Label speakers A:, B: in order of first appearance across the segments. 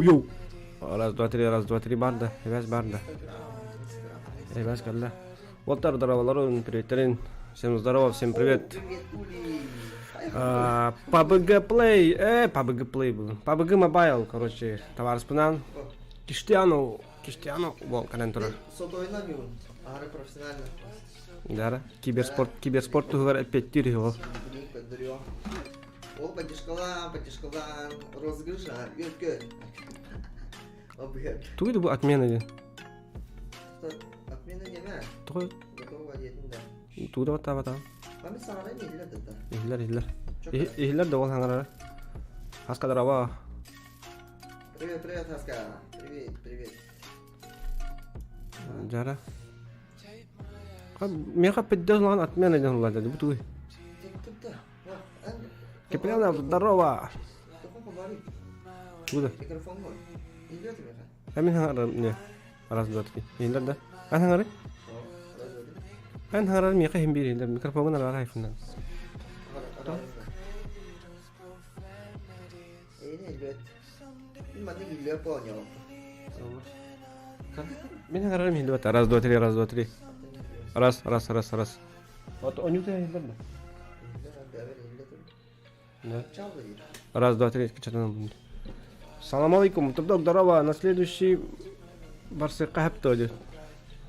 A: Йоу. Раз, два, три, барды. Эбәс барды. Эбәс кәллә. Оттар здороваларын, приветтерин. Всем здорово, всем привет. PUBG Play. PUBG Play был. PUBG Mobile, короче, товарищ Киштиану бол канентора.
B: Сот ойнамыймын. Ары профессионально.
A: Да, киберспорт тугар эппеттир его.
B: Ол потешкалан, розыгрыш, өркө.
A: Тугайды бу отмена ден.
B: Отмена неме?
A: Тугай.
B: Готова дедим да.
A: Тугда бата.
B: Ами сарай нелер да.
A: Ихлер да ол хаңара. Хаска дараба.
B: Привет, Хаска. Привет.
A: Жара. Мен хап педден отмена ден улады бу тугай. Кепляна, здорово. Куда?
B: Микрофон мой. Идёт меха.
A: Амин хаңара не. Раз, два, три. Ихлер да. Ан хаңара? Ан хаңара меха химбир ихлер. Микрофонын алар айфондан.
B: Идёт. Мати гиллер понял.
A: Мен хаңара михлер бата. Раз, два, три. Раз. Вот он юта ихлер да. Да. Раз, два, три, скачатан. Салам алейкум, тубдок, здорово. На следующий барсы кахап тоди.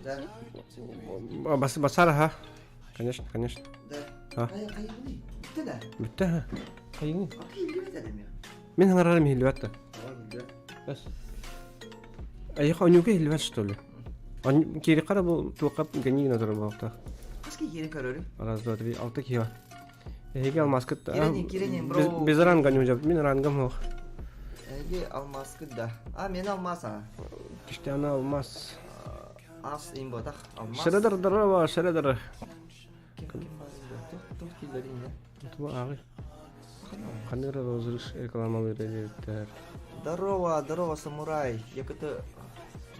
B: Да.
A: Басара, конечно.
B: Да.
A: А.
B: Кайгыны. Битте да.
A: Битте. Кайгыны.
B: Окей, билет әлем.
A: Мен хаңарар михилбатта. Бас. Айха онюке хилбат что ли? Он кири кара бу туқап гани назар бақта.
B: Аски кири көрөрү.
A: Раз, два, три, алты кива. Эге алмаскыт.
B: Кирени, бро.
A: Без ранган жап. Мен рангам хох.
B: Эге алмаскы да. Мен алмаса.
A: Киштиана алмас.
B: Ас имботах алмас.
A: Шредер здорово, Шредер.
B: Тох килерин да.
A: Това аги. Ханера розыгрыш рекламалары деттер.
B: Здорово, самурай. Якыты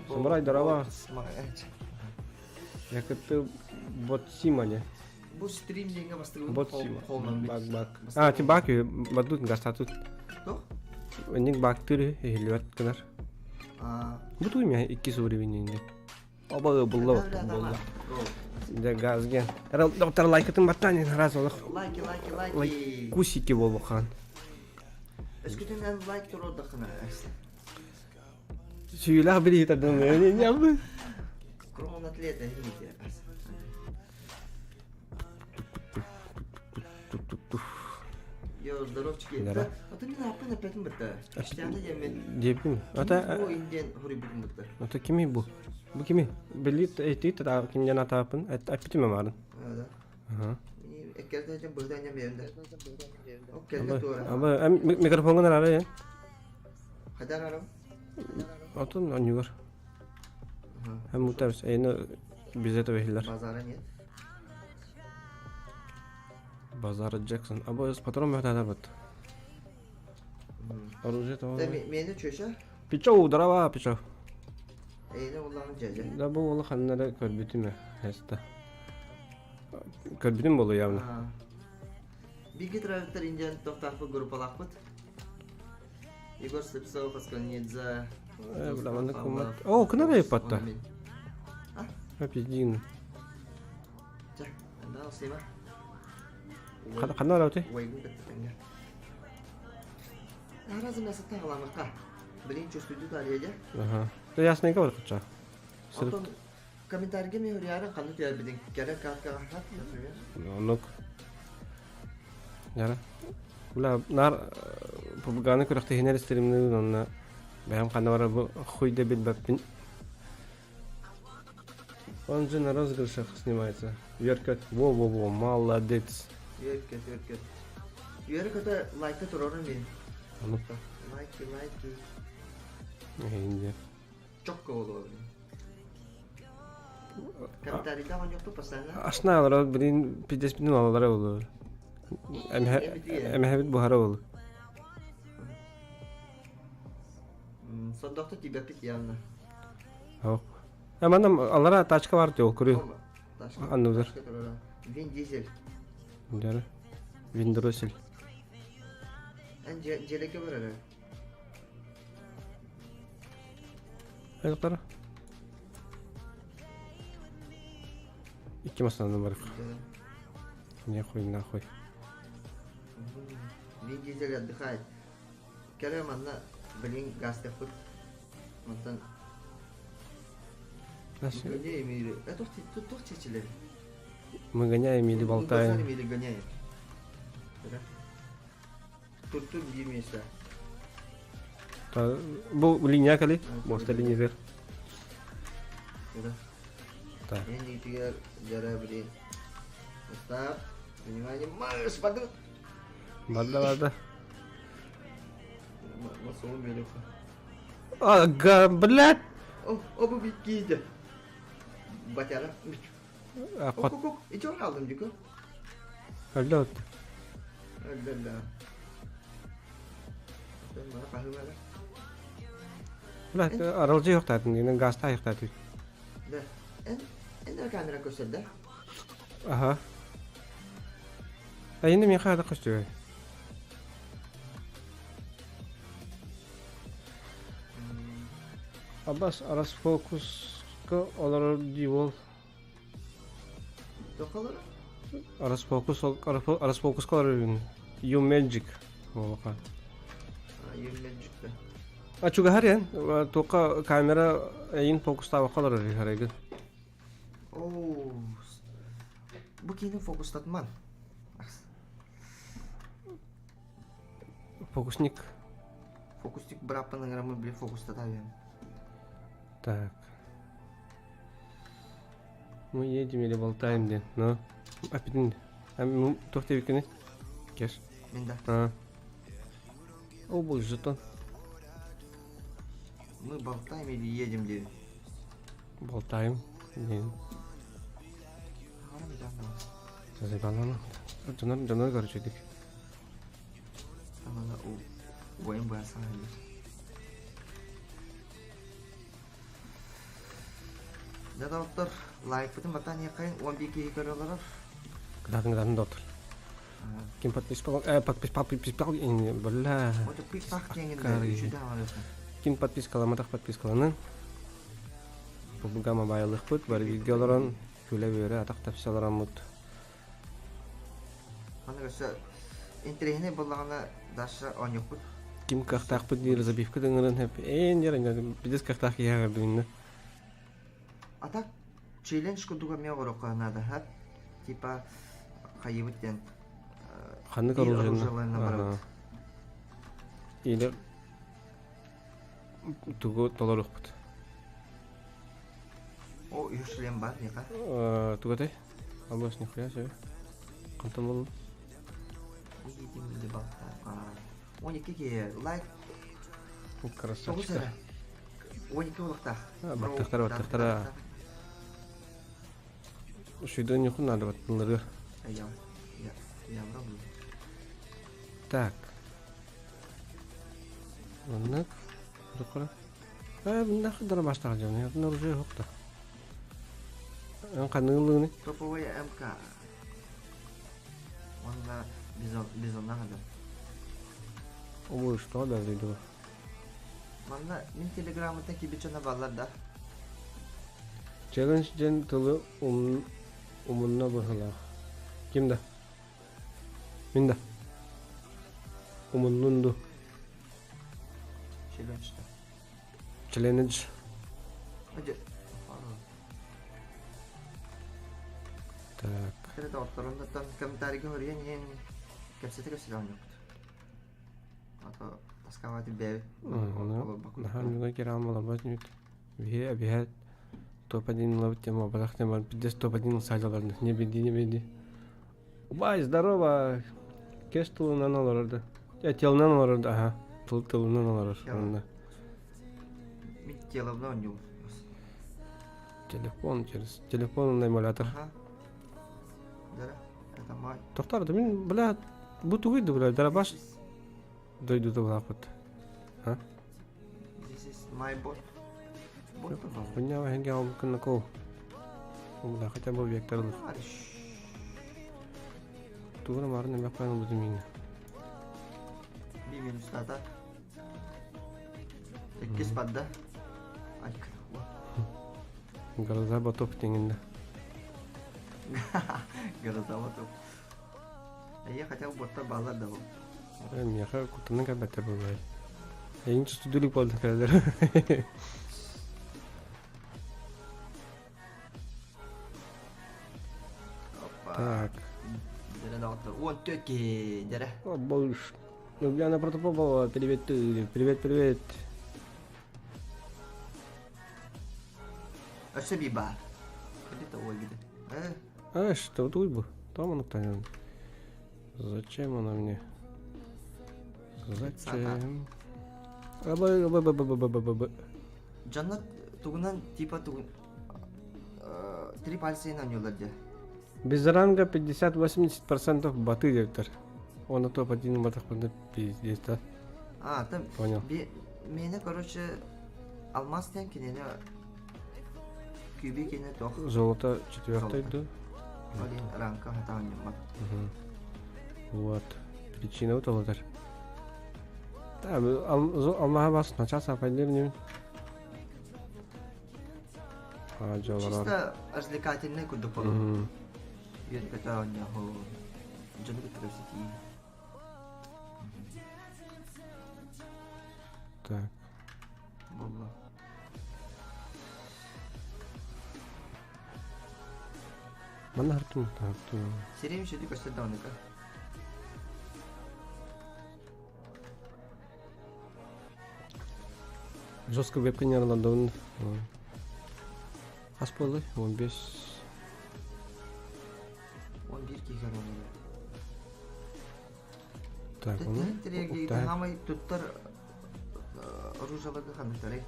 A: Самурай, здорово. Якыты ботсимане.
B: Бу стрим денге бастырып
A: Ботсима.
B: колунан
A: Бак. Ти баки бадут гастатут.
B: Тох?
A: Эник бактыры хилбат кынар. Буту мен 2 уровень инде. Оба булла. Да газген. Доктор лайкатын баттан раз олох.
B: Лайки.
A: Кусики болухан.
B: Эскетен лайк турда кына.
A: Сүйла бери тадым. Не бу?
B: Крон атлета химите. Yo, здоровчики.
A: Здорово.
B: Ата мен апын апетин битти. Киштианы демен.
A: Депин. Ата
B: Бу инден хури битин битти.
A: ата кими бу? Бу кими? Белит эти та кинден атапын. Апитиме барын.
B: Да.
A: Ага.
B: Эккерден быгдан ямерде. Окей, тура.
A: Аба микрофонга нара я.
B: Хадар арам.
A: Атын анюгар. Hem muhtemelen yine bize de vehirler.
B: Базара нет.
A: Bazar Jackson. Aba öz patron mühtada bat. Оружие то.
B: Да мени чөшө.
A: Пичо, здорово, пичо.
B: Эйне улланы жажа.
A: Да бу улы ханнара көрбүтүмө. Эста. Көрбүтүм болу явно.
B: Биги травтар индиан токтарпы группалакпыт. Егор Слепцов, Асканидзе.
A: Бламаны кумат. О, кынара япатта. Апидин.
B: Жа, анда осыйма.
A: Канара өтө?
B: Ойгу кеттенге. Аразым ясатта каламыкка. Биринчи студия алыйда.
A: Ага. Да ясный говор кыча.
B: Алтын комментарийге мен урярын кандай түйөр бидин керек картка хат, например.
A: Нок. Яра. Ула нар пубганы көрөктө хенер стримни онна. Бәйм канавара бу хуйда бит баппин. Он же на розыгрышах снимается. Веркат. Во, молодец.
B: Веркет. Веркет лайка турорун мен. Лайки.
A: Инде.
B: Чокко болду. Комментарийда он жокту постоянно.
A: Ашналар бирин 50 минут алалар болду. Эме бухара болду.
B: Сондокто тебе пит явно.
A: Ок. Аманам алара тачка бар жол көрү. Аннузер.
B: Вин Дизель.
A: Дары. Виндросель.
B: Желеке бар эле.
A: Ayıklara. İki masadan var. Ne koyun, ne koy.
B: Vin Diesel отдыхает. Kerem anla bilin gaz yapıp. Ondan
A: Nasıl?
B: гоняем или... Это тух чечилер.
A: Мы гоняем или болтаем.
B: Или гоняем. Да? Тут bir место.
A: Bu linya kali. Bosta linya.
B: Да.
A: Так.
B: Ini tiga jara beri. Stop. Внимание. Марш, падут.
A: Бада.
B: Nasıl olmuyor böyle?
A: Ага, блядь.
B: O bu bitkiydi. Batara.
A: Кот.
B: Kok. İçi onu aldım Ciko.
A: Öldü.
B: Allah. Ben bana kahve ver.
A: Блядь, аралжы yok tahtın. Yine gazta yok tahtın.
B: Da. En de kamera gösterdi.
A: Aha. Endi men qayerda qo'shdim? Abbas aras fokusga olar divol.
B: Dokaları.
A: Aras fokus qolar. You magic. Oqa.
B: Yürümecikte.
A: Açuga har yan. Toqa kamera ayin fokusta qolar harayga.
B: Oo. Bu kini fokuslatman.
A: Фокусник.
B: Fokustik berapa negara beli fokus tatarian.
A: Так. Мы едем или болтаем, где? Ну, опять, ну, тофте викини. Кеш.
B: Minda.
A: О, бой, жетон.
B: Мы болтаем или едем где?
A: Болтаем. Не, зазебалана. Жанар короче, дик.
B: Sama lah UM bahasa aja. Ya dokter, like itu bertanya kain uang biki kalau
A: Кадан доктор. Ким подписал ini бля.
B: mau cepet pak yang ini sudah malas.
A: Ким подпискаламадах подпискаланы. Бубугама байлык бут, бар видеолорун күлө бере атак тапсаларамыт.
B: Mana kasa internet bolagana dasha on yok.
A: Ким кахтак бут дир забивка дыңырын хеп эн яран бидес кахтак ягырдыны.
B: Atak challenge kuduga me горок надо хат типа кайыбыттен
A: Ханны
B: оружияларына
A: Или тугу толорuk бут.
B: О, юшлем бар нека.
A: Тугатай. Албас нихуя себе. Кантан болду.
B: Видим ли балта. Он ке лайк.
A: Красавчик.
B: Он ке улыкта.
A: Баттактара. Шүйдөн нихун надо баттылары.
B: Я пробую.
A: Так. Оннак. Рукара. Бунда кыдыр баштаган жөн. Бунда уже жок да. Канылыгы.
B: Топовая МК. Он на бизонна надо.
A: О, что да видео.
B: Манда мен телеграммада кибичона баллар да.
A: Челлендж ден тылы умунна бахыла. Кимда? Минда. Умуннунду. Челлендж.
B: Aja.
A: Так.
B: Kita dokteran tentang komentar harian yang kapsita kesedaran yok. Atau taskawati bev.
A: Нахамга керам болбат. Бихе топ-1 ловить тема балахтем бар. Бидес топ-1 сайлаларды. Не биди. Бай, здорово. Кеш тылынан аларды. Телынан аларды. Ага. Тылынан аларды.
B: Мит телефон yok.
A: Телефон эмулятор.
B: Дара, это мой.
A: Тоқтарды мен бля бутугуйду бля дарабаш дойду да лапыт. А?
B: This is my bot.
A: Хуйня вахенге алмкын накол. Бля хотя бы векторлык. Тугра марын эмек пайын бузу мені.
B: Bir minus data. 2 spadda. Ай, кыдык.
A: Гроза ботоп дегенде.
B: Гроза ботоп. Я хотя бы боттар балар да бол.
A: Мияха кутунун кабаттар болбай. Эң чустудулук болду казыр.
B: Опа.
A: Так.
B: Дере да отто. 14 дере.
A: О, боже. Любляна Протопопова, привет, привет.
B: Öse bir bar. Где-то ой где.
A: А, что тут бы? Там он кто-то. Зачем она мне? Зачем? Аба.
B: Жанна тугунан типа тугун. Три пальца на нёларда.
A: Без ранга 50-80% баты директор. Он топ один матах под пиздец, да?
B: А, там.
A: Понял.
B: Меня, короче, алмаз тем кинене. Кубик кине тох.
A: Золото 4-й, да?
B: Один ранка хатан нема.
A: Вот. Причина вот это. Да, Аллаха бас начать апайдер не. А, жалара.
B: Чисто развлекательный куда полу. Я ката у него. Жанна красити.
A: Так.
B: Болла.
A: Mana hartım.
B: Серия ще дика седа нека.
A: Жестко вебка не рандомно. Аспалы 15.
B: 11 киген оны.
A: Так,
B: Теттереги хамай туттар ружалага ханытары.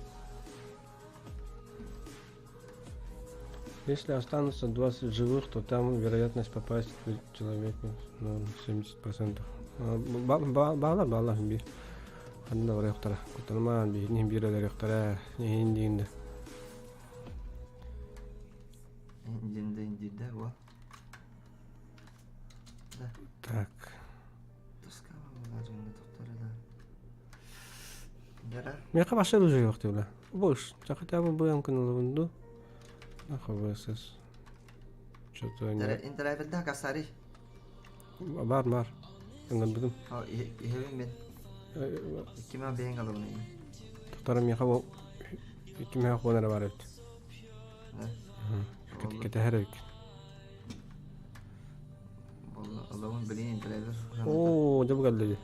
A: Если останутся 20 живых, то там вероятность попасть к человеку 70%. Бала бир. Анда бар яктара. Куталман бирне бирелер яктара. Индинде.
B: Индинде во. Да.
A: Так.
B: Тоскава лажында туттары да. Дара.
A: Мека башыр уже yok diyorlar. Boş. Хотя бы bu yankın olundu. Ne habersiz. Что-то
B: Дара
A: не.
B: интерайвелда касари.
A: Бар. Enggak betul.
B: Ha, ihevim ben. Kime beğen alalım.
A: Tutarım ya bu. Kim ya konulara var evet.
B: Ne?
A: Kita herek.
B: Vallahi Allah'ın bilin interayvel.
A: Oo, coba geldi.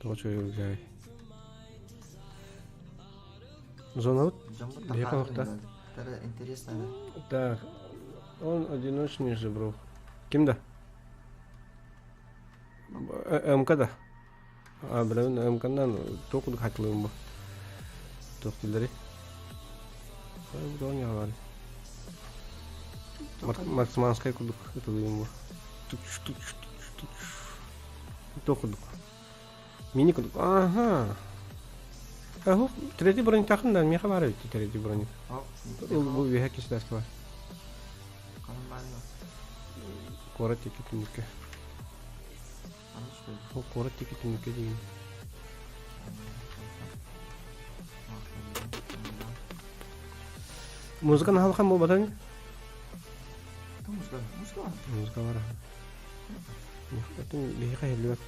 A: Tuh coy gay. Zona вот. Беха вахта.
B: Дара интересно, да?
A: Так. Он одиночный же, бро. Кимда? МКда. А, блин, МКдан только хатылым бу. Тоқтилдери. Ой, не говори. Максиманская кудук. Это дым. Токудук. Мини кудук. Ага. Аху, третий броник тахында, мне хабары третий броник. Бу веха кисдас бар.
B: Нормально.
A: Кора текетинке. О, кора текетинке дейм. Музыканы халкан бу батан? Музыка бар. Мөхтәтен бейха хәлләр.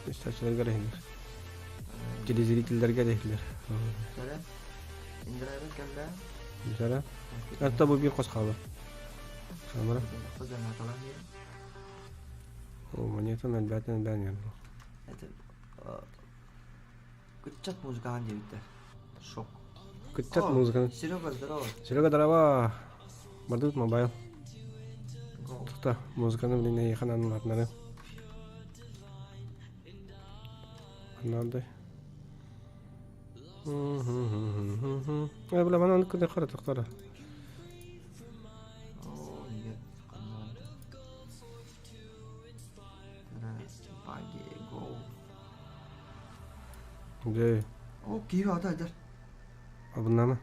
A: Истәчләргә рәхмәт. Телезрительләргә рәхмәт.
B: Дара интерайвел кәлдә.
A: Мисала, хәтта бу бир кыскалы. Самара.
B: Хозяйна калам дия.
A: О, монета мәлбәтен бән.
B: Это кытчат музыканы дейбиттер. Шок.
A: Кыттат музыканы.
B: Серега, здорово.
A: Серега дарава. Бардык мобайл.
B: Го.
A: Тукта, музыканы белән яханан латнары. Аннады. Бля, бана куды кара токтара.
B: О, неге канал. Дара баги го.
A: Де,
B: О, киви атайдар.
A: абыннамы?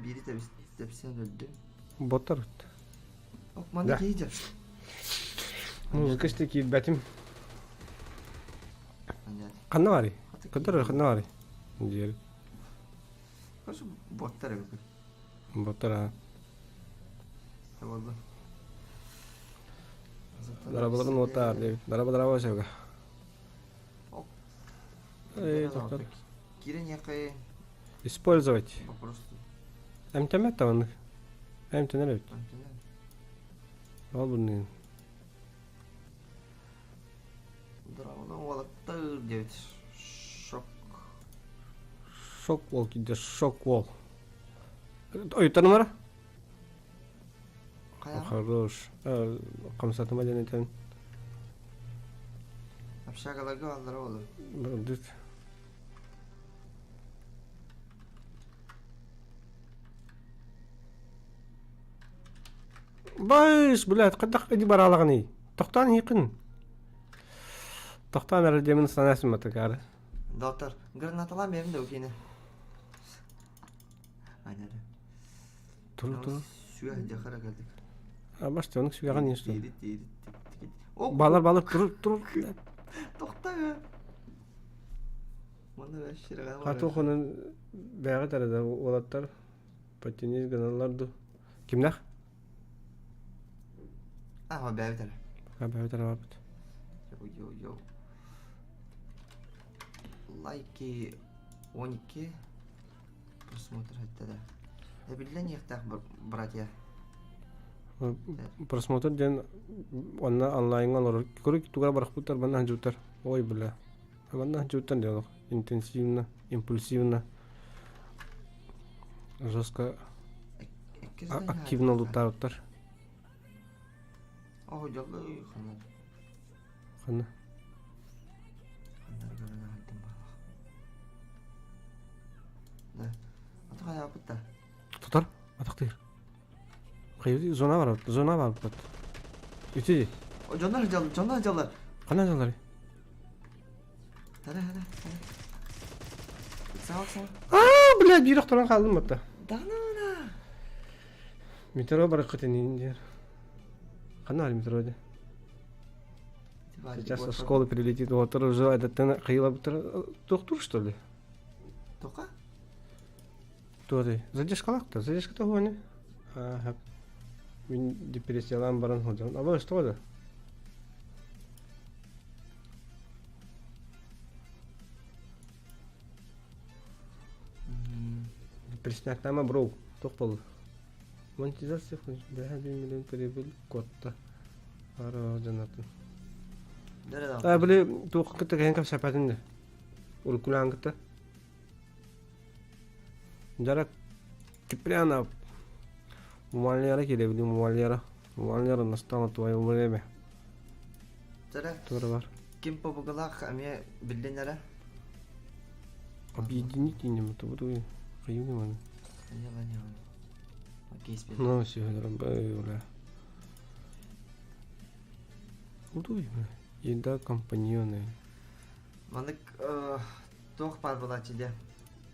B: Бири тепсен өлдү.
A: Боттар.
B: Ок, манда кейдер.
A: Музыка истеки бәтим. Канна бари. Кыдыр канна бари. Дер.
B: Короче, боттар yok.
A: Ботара.
B: Oldu.
A: Дарабаларын отар деп. Дараба шага.
B: Оп.
A: Тоқтар.
B: Кирен якай
A: Использовать.
B: вопрос.
A: Әмтәмәт таваннык. Әмтәнәр бит. Ал буны.
B: Дравно валаттыр деп. Шок.
A: Шок вол киде шок вол. Ой, танымара?
B: Кая?
A: Хорош. Камсатыма денетен.
B: Общагаларга алдар oldu.
A: Дит. Байш, блядь, кадак иди баралагыны. Токтан якын. Токтан әрі демін санасын матакары.
B: Доктор, гранаталар benim de okeyne. Aynen.
A: Тур.
B: Suya jakara geldik.
A: Башты, оның сүгаған не істі?
B: Тиди. О,
A: Балар, тур.
B: токта be. Мана беш ширага.
A: Қату қонын бәғі тәреді олаттар. Патенез ғаналарды. Кімнақ?
B: Ага, бәбі тәрі.
A: Бәғі тәрі бабыд.
B: Йо. Лайки 12 просмотр хәтта да. Білден ектақ братья.
A: Просмотр ден онна онлайнға олар. Көрік туғар барық бұттар, банна жүттар. Ой, біля. Банна жүттар де олық. Интенсивно, импульсивно. Жестко активно олуттар оттар.
B: О, жолы қанар.
A: Қаны.
B: Қанар көріне қайттым балық. Да. Аты қая бұтта?
A: Тұтар, атақтыр. Қайыды зона бар бұт. Үтеді.
B: О, жонар жолы.
A: Қана жалары?
B: Тәрі. Сау.
A: Блядь, бүйрақтардан қалдым бұтта.
B: Дана.
A: Метро бар қытын ендер. Қана әлі метро де. Сейчас со школы прилетит, вот уже этот қиыла доктор, что ли?
B: Тоқа?
A: Тоды. Задержкалақ-та, задержка-та ғойны. Мен депрессиялан баран ғойдан. Абай, что да? Депрессияқтама броу, тоқ болды. Монетизация бәға 1 миллион прибыль котта. Ара жанатын. Біле тоқы кітті кәйін кәп сәпәтінде. Уркулан кітті. Жара Киприанов. Муалияра келе біле муалияра. Муалияра настало твое время.
B: Жара.
A: Тура бар.
B: Кем побығылақ әме білденері?
A: Объединить не могу, буду қиюге маны.
B: Не. Окей, спел.
A: Ну, все, бля. Удуй, бля. Еда компаньоны.
B: Мандык тоқ бар болачыде.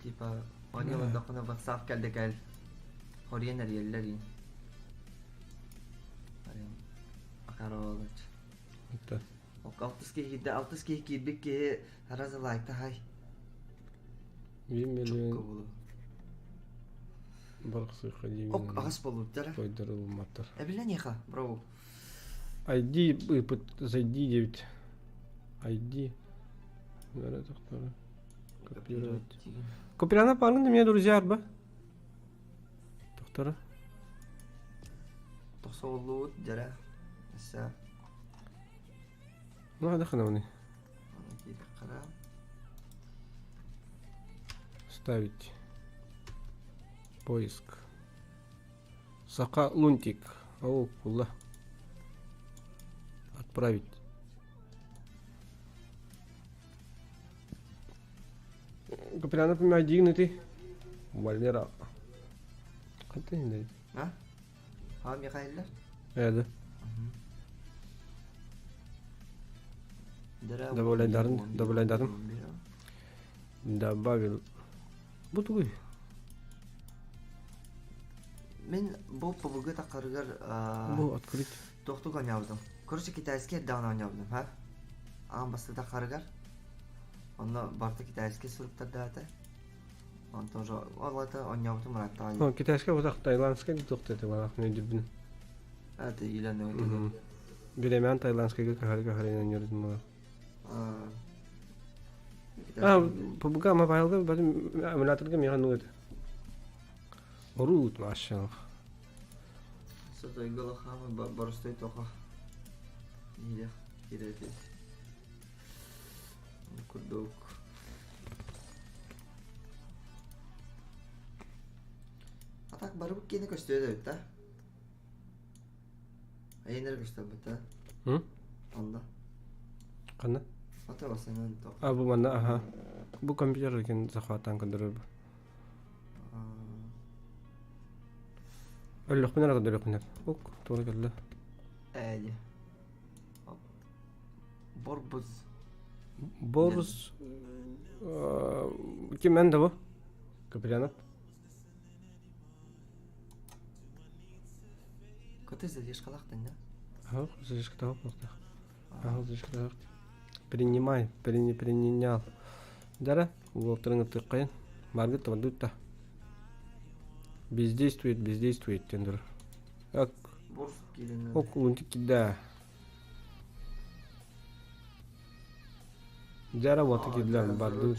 B: Типа, они вот дақына ватсап кәлді кәл. Хориенер еллерин. Акара олач.
A: Это.
B: Ок 6 кебек ке разы лайкта хай.
A: 1
B: Чокка
A: миллион
B: болу.
A: барқсы қадим.
B: Ок ағыс болу, жара.
A: Қойдырылматтар.
B: Әбілі неқа, броу.
A: ID, зайди 9. ID. Бәрі тоқтары. Копировать. Копирана парың деме, друзья, арба. Тоқтары.
B: Тоқса олуыт, жара. Әсә.
A: Ну, адақына оны.
B: Аны кейді қара.
A: Ставить. Поиск. Сақа лунтик. Ау, кулла. Отправить. Капитана понимаю, дигнути. Валера. Қантай не
B: А? А, Михайлер?
A: Әді. Добавляй. Добавил. Бутуй.
B: Мен бұл побылғы тақарығар
A: Бұл открыть.
B: тоқтық ойнауыздым. Короче, китайский даун ойнауыздым, ха? Ағын басты тақарығар. Онна барты китайский сұрыптар дағаты. Он тоже, он это, он не автомат,
A: О, китайская вот так тайландская не только это вот не дебин.
B: это иленный вот
A: Биремян тайландская кахари не ритм.
B: это.
A: Побуга мобайлга бәлем эмуляторга меган нугет. Орут машалlah.
B: Сото игала хамы барыстой тоха. Иде, кирете. Курдук. А так барып кені көстөйді өтті. Әйнер көстөй бұтты. Анда.
A: Қана?
B: Ата басынан тоқ.
A: Бу манда аха. Бу компьютер екен захваттан көндіріп. Өллөк менен көндіріп менен. Ок, тура келді.
B: Әйде. Борбыз.
A: Борус ким менде бу? Капелянов.
B: Көтө здесь қалақтың, да?
A: Ах, здесь кто просто. Ах, здесь кто. Принимай, принял. Дара, уолтерны тыккайын. Маргет тудта. Бездействует тендер. Ак,
B: Борс килене.
A: ок, лунтик кида. Дара вот кидлен барды.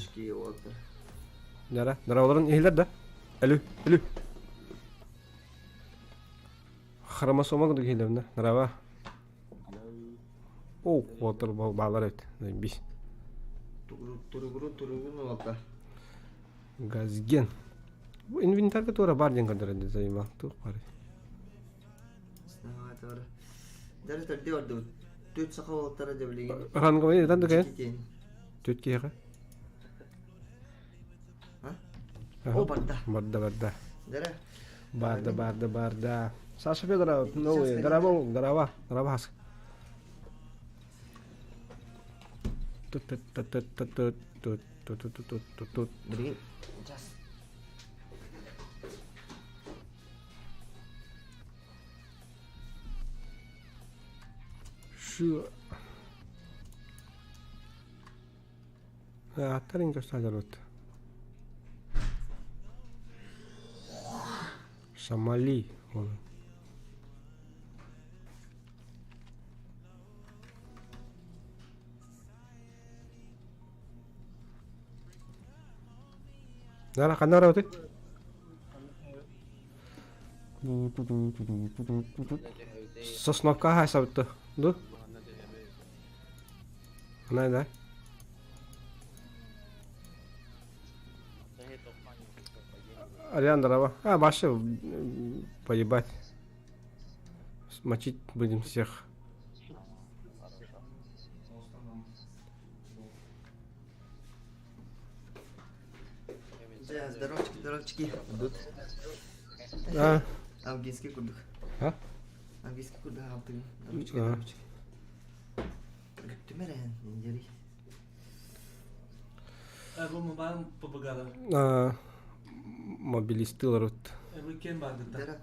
A: Дара, оларын эйлер да. Элү. Хромосома гыды келемде. Нарава. О, отыр балар эт. Бис.
B: Тургун олта.
A: Газген. Bu inventarga to'g'ri barding qildiradi zayma. To'q bari.
B: Снага тора. Дары төрдө орду. Төт сакалаттары деп билген.
A: Ранга бай ранда ка?
B: Кетен.
A: Төтке ка?
B: О, барда.
A: Барда.
B: Дары.
A: Барда. Саша Федоров, новый, дрова. Тут.
B: Билген. Час.
A: Şu Аттарын gösterler ot. Шамали. Нара канара оты? Сосновка хасабытты. Ду? Она да? Ариан дрова. Баши поебать. Мочить будем всех.
B: Здоровчики. Идут. Английский курдук. Английский курдук алтын. Здоровчики. Тümeren inceli.
C: Bu mobile попагада.
A: Мобилистылар от.
C: Кен барды да.
B: Дара.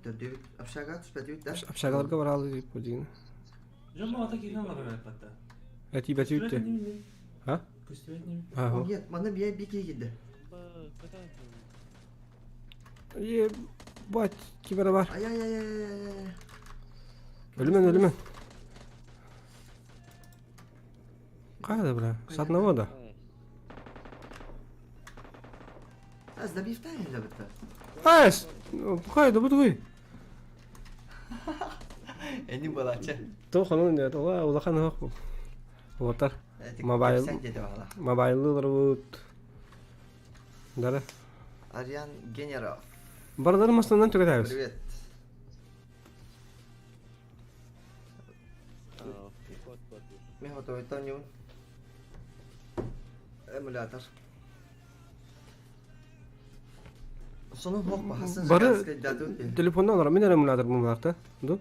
B: Төрдүк апшага түспөтүк да.
A: Апшагаларга баралы деп деген.
C: Жома ата кирген бар бапта.
A: Эти бәтүтте.
C: Көстөйт неме?
B: Нет, мана бия бике келди.
A: Ебать, кибера бар.
B: Ай.
A: Өлүмөн. Кайда бра? С одного да.
B: Az da bir tane de bitti.
A: Айс! Кайда бутуй?
B: Eni balaça.
A: Тохонун да, улахан хок. Отар. Мобайл.
B: Sen dedi valla.
A: Мобайлылар бут. Дара.
B: Aryan General.
A: Бардармастан түгөтөбүз.
B: Привет. Мен готовый Тонюн. Эмулятор. Сонун хок бахасын.
A: Бары телефондан алар мен эмулятор мумлакта. Ду?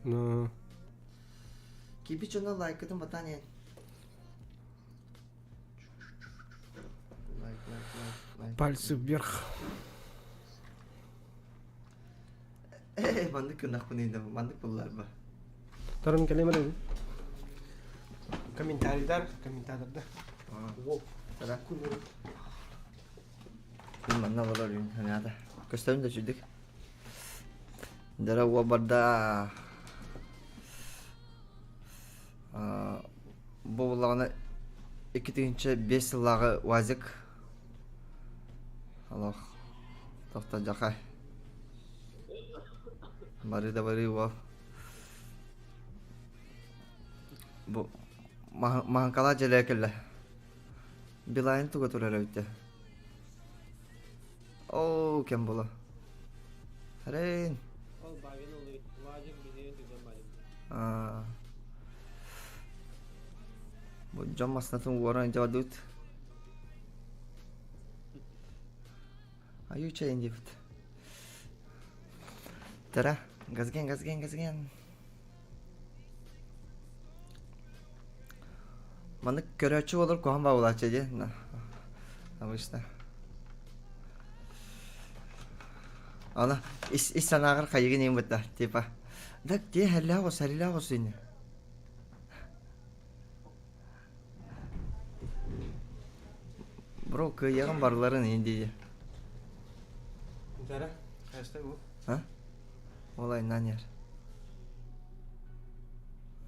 A: Ну.
B: Кипичона лайкытын батане. Лайк.
A: Пальцы вверх.
B: Мандык кынак bunu indi. Мандык буллар ба.
A: Тарым келемеле. комментарийдар. Ол.
B: Tara. Manna var oyun hani ada. Gösterim de çüzdük. Dara wa barda bu bulağına 2-5 yıllağı vazık. Allah. Tafta jakay. Bari da bari wa. Bu mahangkala jelekelle. Bilayn tuga turara bitti. Oo, kim bola? Haren.
A: Ол багын oluyor. Вазик биден деген бар.
B: Bu jam masnatun waran jadut. Ayu çayın dipit. Tara, gazgen. Mana köröçü olur kohan bağlar çayı. Ama işte. Ana, is sanağır kayıgı neyim bıtta, tipa. Dak diye halila olsun. Bro, kıyağın barların indi.
A: Dara, kaçta bu?
B: Ha? Olay nan yer.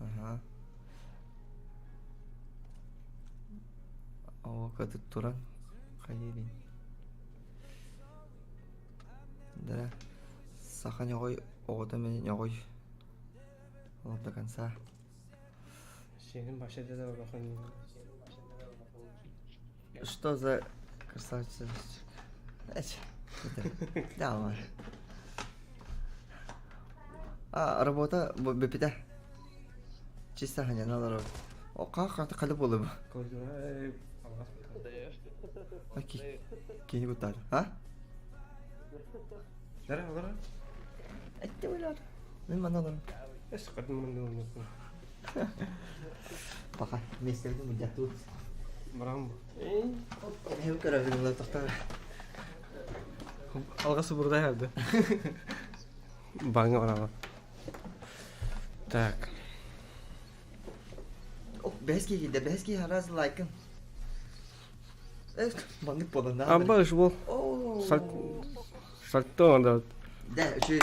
B: Aha. Ava katıp duran kayıgı. Dara, sakan yogoy, oğda men yogoy. Oldu kansa.
A: Senin başında da bakın.
B: Что за красавица? Давай. Работа бепиде. Чисто ханя надо. О, как калып болду? Аки. Кини гутар. А?
A: Дара, олар.
B: Айтты ойлар. Мен маналар.
A: Эс кадым мындан.
B: Пока местерди мujatu.
A: Барам.
B: Hem karabinler taqtar.
A: Алгасы бурда herdi. Баңа барам. Так.
B: О, бески хараз лайкын. Маңып болanda.
A: Абба уж бол.
B: О.
A: Сальто анда.
B: Да, şu.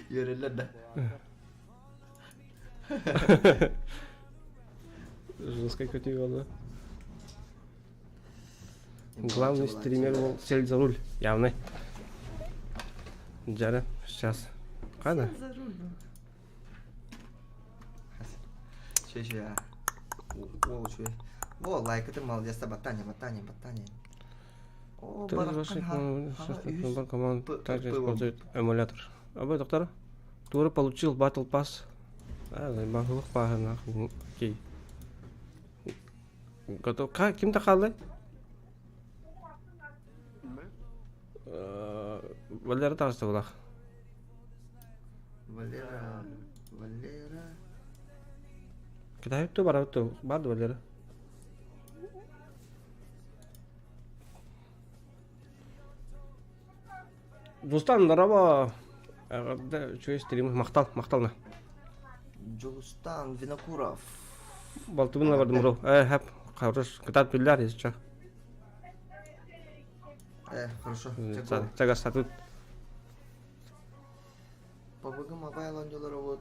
B: Yöreler de.
A: Жестко крутил, да. Главный стример был сел за руль, явный. Джара, сейчас. Када?
B: Şey ya. O şey. Bu like это молодец, батание. О,
A: Бар команд также использует эмулятор. Абай доктор, Тура получил Battle Pass. Бахылық бағына. Окей. Готов. Кімді қалды? Валера тағысты бұлақ.
B: Валера.
A: Кітайыпты барапты. Барды Валера. Достан дараба. Чөй стримі мақтална.
B: Джулстан Винокуров.
A: Балтыбына бардым бро. Хэп. Хорош. Кітап білдер езча.
B: Хорошо.
A: Чага статут.
B: PUBG Mobile oyuncuları вот.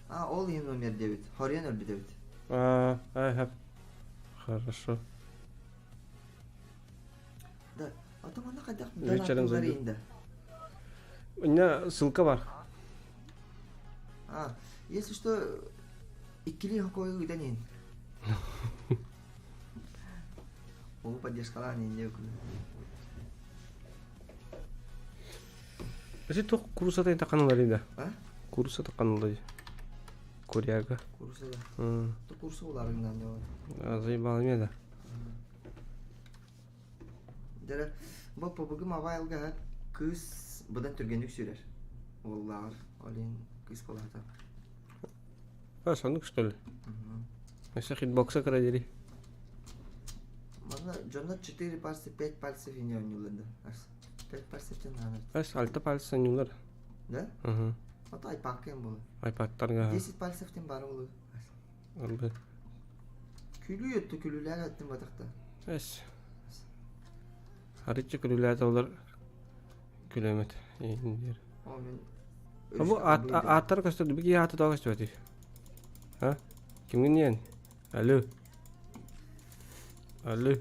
B: Ол ең номер 9. Хорен өлбі 9.
A: Хэп. Хорошо.
B: Да. Атаманда қайдақ
A: Вечером
B: донаттылар
A: зайду.
B: енді.
A: У меня ссылка бар.
B: Если что, иккили қойы үйден ең. Ол поддержкалан енді өкілі.
A: Если то курсата это канал да. Курсата канал. Куряга.
B: Курсы да. То курсы оларыңдан не бар.
A: Заебало меня да.
B: Дәрі, бұл PUBG Mobile'ға күз бұдан түргендік сүйрер. Олар, олен күз болады.
A: Сандук что ли? Если хитбокса крадери.
B: Мана жонда 4 пальцы, 5 пальцев ине ойнулады. 5 пальцев тен надо.
A: Альта пальцы нюлар.
B: Да? Ата айпақкен бұл.
A: iPad'тарга
B: 10 пальцевтен бар олы.
A: албы.
B: Күлі өтті, күлілер өттім батақта.
A: Эс. Харичи күлүләт олар күлөмөт. Индер.
B: О, мен...
A: Бу аттар көстөрдү, бики аты да көстөрдү. Ha? Kimgin yen? Alo. Alo.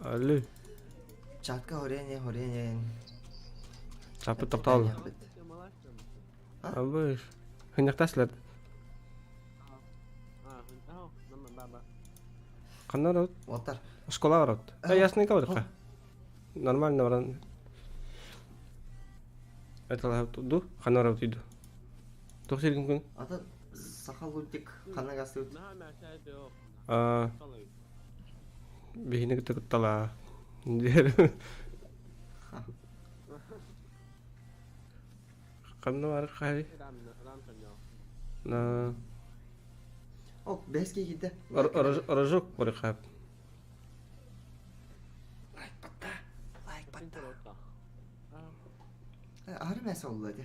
A: Alo.
B: Чатка хорен.
A: Çapı toqtal. Абыш. Хынакташлар. Кандай рот?
B: Отар.
A: Школа рот. Ясненько барка. Нормально баран. Это ду, кандай рот иду. Токсирин күн.
B: Ата сақал өттік, қана қасы өттік.
A: Бейіне күтіп тала. Дер. Қандай бар қай? На.
B: О, бәске кетті.
A: Рожок бар қап.
B: Лайк батта. Ары мәсі олды де.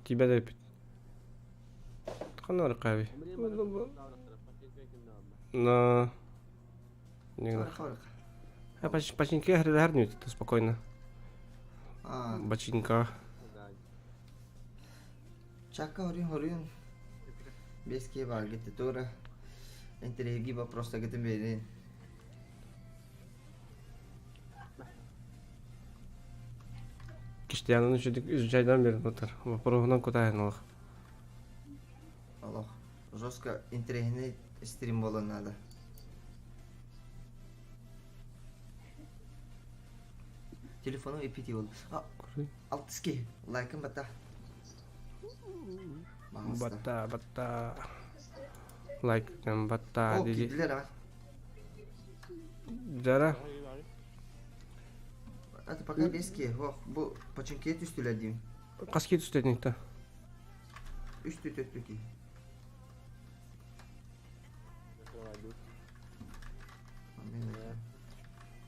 A: Тебе де пит. Қандай бар қай? На. Починки гарнют, это спокойно. Бачинка.
B: Чакка хорин. Беске бар кетті тура. Интереги ба просто кетім берейін.
A: Киштиянын үш жайдан берін отыр. Вопросынан кутайын олық.
B: Аллах. Жестко интерегіне стрим болын надо. Телефоном эпити болды. Ал тіске. Лайкын бата.
A: Бата. Лайк там бата.
B: О, кидлер ама.
A: Жара.
B: Аты пока беске. Бұл починкет үстілер дейм.
A: Қаскет үстеден та.
B: Үсті төттікі.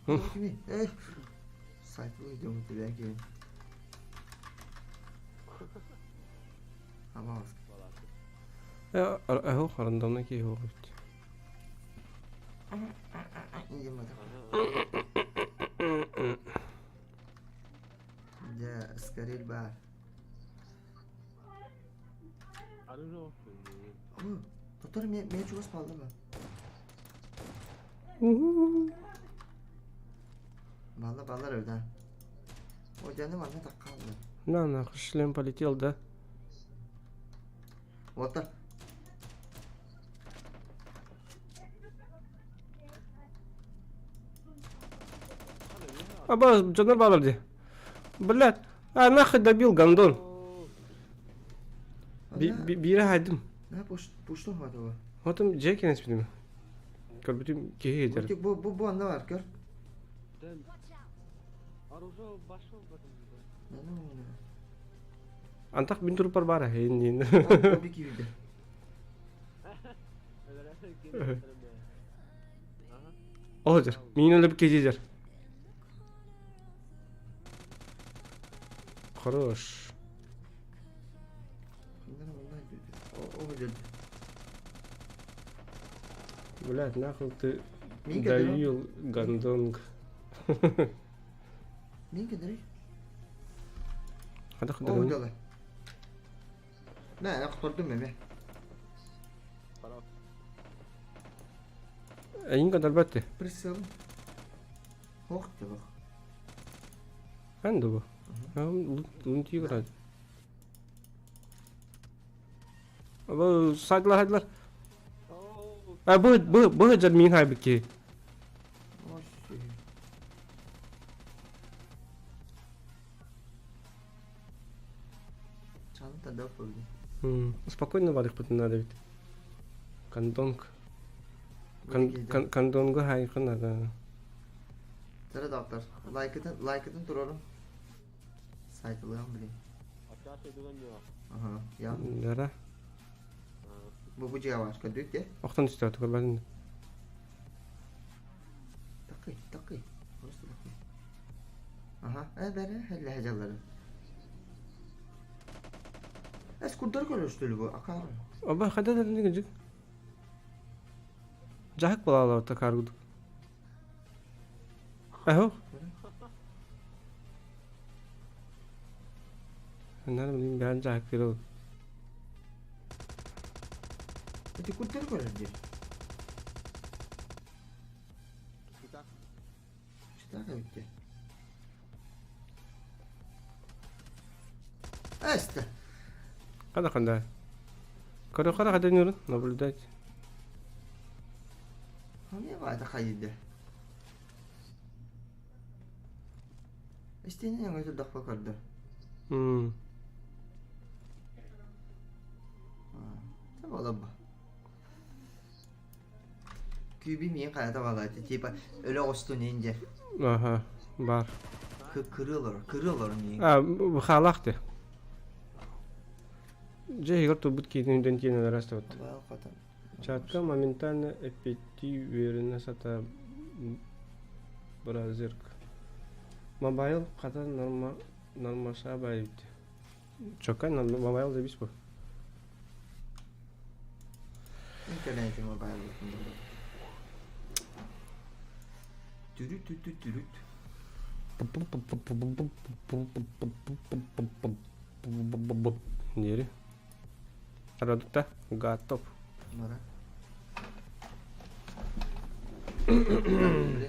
B: Эй! Сайтлы идем у тебя кейін. Амалас.
A: Әху қарындауына кей оғыпты.
B: Идем бата. Да, скорель бар. Который меня чего спал, да? Баллар öyle. O canım anne takkaldı.
A: На, шлем полетел, да?
B: Вот так.
A: Аба, жанар баларды. Блядь, нахуй добил гандон. Бире хайдым.
B: Ne puştum hadi o.
A: Отым жек емес білем. Көрбітім кеге кетер.
B: Bu anda var gör.
A: Антақ бин тұрып бар енді.
B: O bir kivide.
A: О, жер. Мен өліп кеже жер. Хорош.
B: O öyle.
A: Блядь, нахуй ты
B: Мига,
A: давил гандонг.
B: Ne kadar?
A: Hadi
B: O
A: хыдырым.
B: öyle. Ne kurtuldum meme.
A: Әйін қадар бәтті.
B: Присыл. Хох te bak.
A: Әнді бұл. Лун тиі құрады. Бұл сайдылар. Бұл жар мен хайбы ке.
B: Canım da dört oldu.
A: Спокойно барих бұтын надо бит. Кандонг. Кандонгы хайқын ада.
B: Sıra doktor. Like'ın duralım. Saytılığım bileyim. Aha, ya.
A: Жара.
B: Bu cevap kadük ya.
A: Оқтан түсті өті көрбәдін.
B: Takıy. Orası takıy. Aha, beri helle hecaları. Es kurdar görüştülü bu akar.
A: Оба хада да не гыжык. Жахык балалар та каргудук. Ахо. Нар билим бән жахык берел.
B: Eti kurdar görüştülü. Çıtak bitti. Este.
A: Када кандай? Кара када нөрүн наблюдать.
B: Ne vardı kaydı? İşte ne yapıyordu dakika kaldı. Tamam oğlum. Kübü niye kayda vallahi tipa öyle olsun ince.
A: Aha, бар.
B: Kırılır niye?
A: Bu халахты. Жегер то бут кейден кейден растет.
B: Allah katan.
A: Чатка моментально эппети уверенно сата бразерк. Мобайл ката норма шабайт. Чокай на мобайл да бис бу.
B: İnternetim mobile. Dürüt.
A: Нери. Продукта готов.
B: Нора.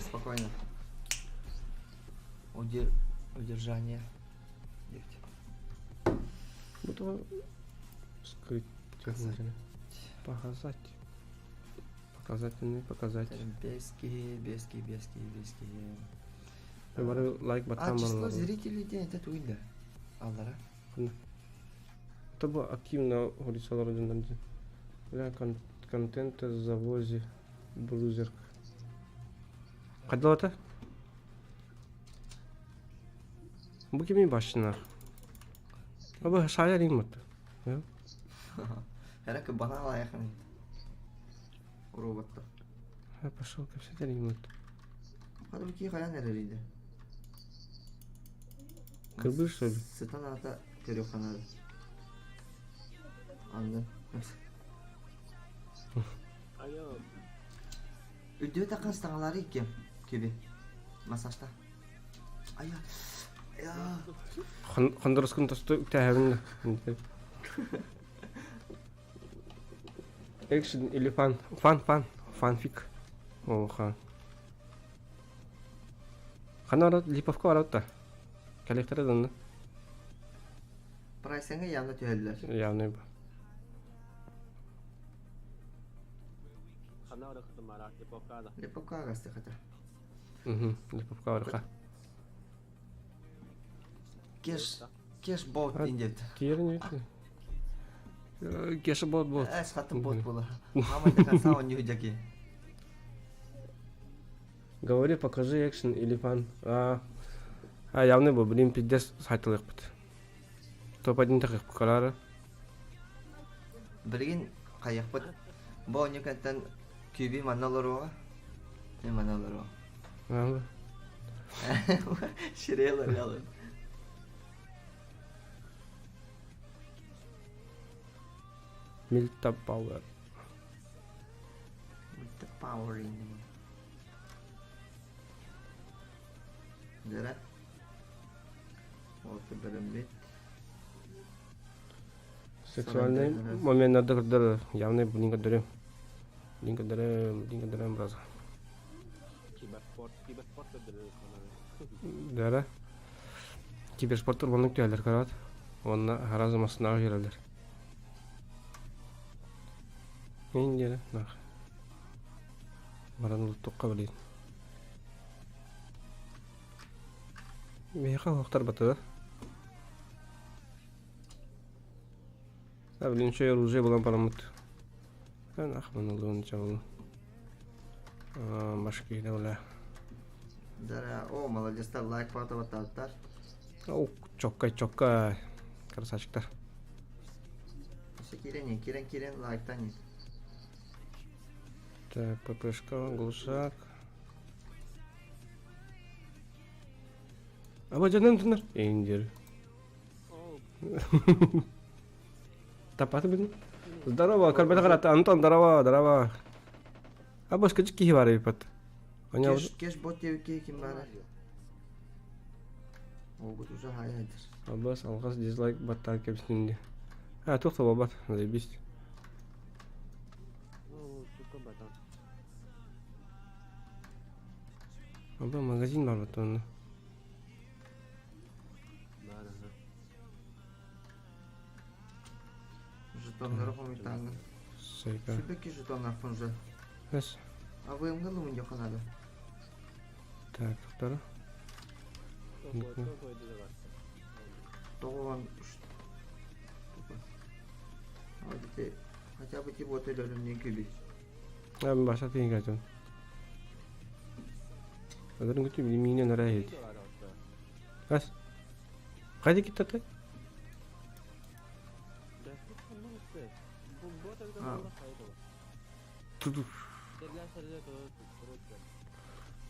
B: Спокойно. Удержание.
A: Буду скрыть. Показать. Показать.
B: Бески.
A: Я говорю, лайк батам.
B: Число зрителей это туйда. Аллара.
A: Это было активно горисалар жөнүндө. Бля контент завозе брузер. Кайда ата? Бу кимдин башына? Аба шая римот.
B: Herhalde bana yakın. Robotta.
A: Ha пошел ко все римот.
B: Hadi bakayım kaya nereliydi?
A: Kıbrıs что ли?
B: Sıtan ata görüyor kanalı. Anladın. Üdüğü takan stangaları gibi. Masajda. Aya.
A: Хондроскун тосто үктәһәбен. Экшен или фанфик. Оха. Ханара липовка аратта. Коллектордан.
B: Прайсыңа явно түйелдер.
A: Явный бу.
D: Ханара хтамара липовкада.
B: Липовка гасты хата.
A: Липовка арка.
B: Кеш бот индет.
A: Кирни. Кеш бот.
B: Эс хатын бот була. Мама да сау не удаки.
A: Говори, покажи экшен или фан. Явный бу, блин, пиздец сайтылык бит. Топ-1 такых калары.
B: Билген каяк бут. Бо не кантан кюби маналоро. Не маналоро. Ширелер ялы.
A: Милта Пауэр.
B: The power in me. Дера. Вот берем.
A: Сексуальный момент надо когда явный блинка дыры. Блинка дыры браза.
D: Киберспорт дыры.
A: Дера. Киберспорттор болуп келер карат. Онна харазмасына келер. Индия, нах. Баран улуттукка билет. Мейха вактар бата. Да, блин, что оружие было парамут. Да, нахман улун чавул. Башки давля.
B: Дера, о, молодецтер, лайк фото ататтар.
A: О, чоккай. Красавчиктар.
B: Кирен лайктан.
A: Так, ППшка, глушак. Аба жаным тынар. Эндер. Тапаты блин. Здорово, карбета карата. Антон, здорово, здорово. А башка кихи бар епат. Оня
B: Кеш бот девке ким бары. Огут уже хайдыр.
A: Аббас алгас дизлайк баттар кепсинде. А, тохта бабат, заебись.
D: Ну, сука, братан.
A: Абба магазин бар бат оны.
D: Бар, ага.
B: Жетонлары комитаны.
A: Сайка.
B: Süpeki jetonlar funja.
A: Эс.
B: А вы им галу мунья ханады.
A: Так, тохтары.
D: Тоқой деде бар.
B: Тоғылан үш. Адите хотя бы тип отелерін не көбей.
A: А, мен баша тейін каждым. Адырын күтті минен арай еді.
D: Деде бар отта.
A: Эс. Қайда кетті атай?
D: Дәстүр қандай өтті? Бұл бот әлгі
B: А.
D: болда қайда бар.
A: Туду.
D: Серлер тұрып.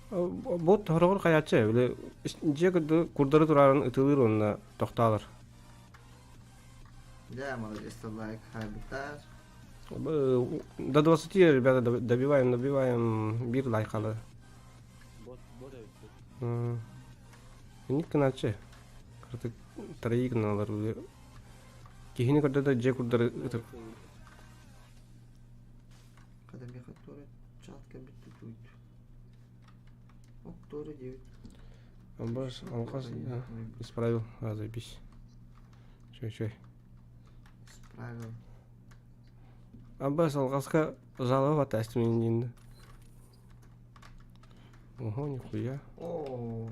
A: Бот хорогор каячы, биле же курдары турарын ытылыр онна токталыр.
B: Да, молодец, лайк, хайбитар.
A: До 20, ребята, добиваем бир лайкалы.
D: Бот өтті.
A: Ник каначы. Кырты тарайы каналар биле. Кихини көрдө да же курдары ытыр.
B: Кадами хатторы чатка битті туйт. Окторы девять.
A: Амбас, алкас, исправил, заебись. Чой.
B: Исправил.
A: Амбас, алкаска жалова тестмен дейінді. Ого, нихуя.
B: О,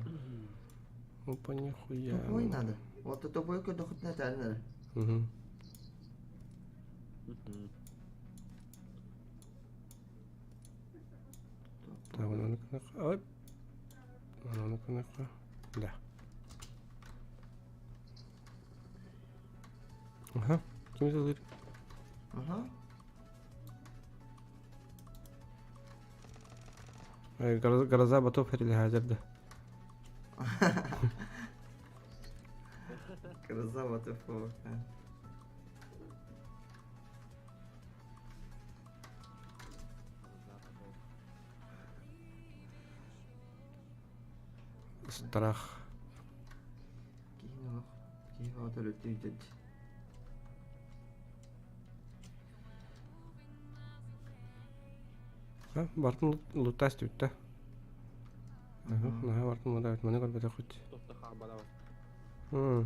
A: Опа, нихуя.
B: тупой надо. Вот это тупой куда хоть на тальнер.
A: Мгм. Так, оны кынака. Ой. Оны кынака. Да. Ага. Ким залыр?
B: Ага.
A: Гараза батов херили хазырда.
B: Красава ты фу.
A: Страх.
B: Киев отель өтейдет.
A: А, бартын лутас түтті. Наға бартын мұда өтмені көрбеті құт.
D: Тоқтаға бала бар.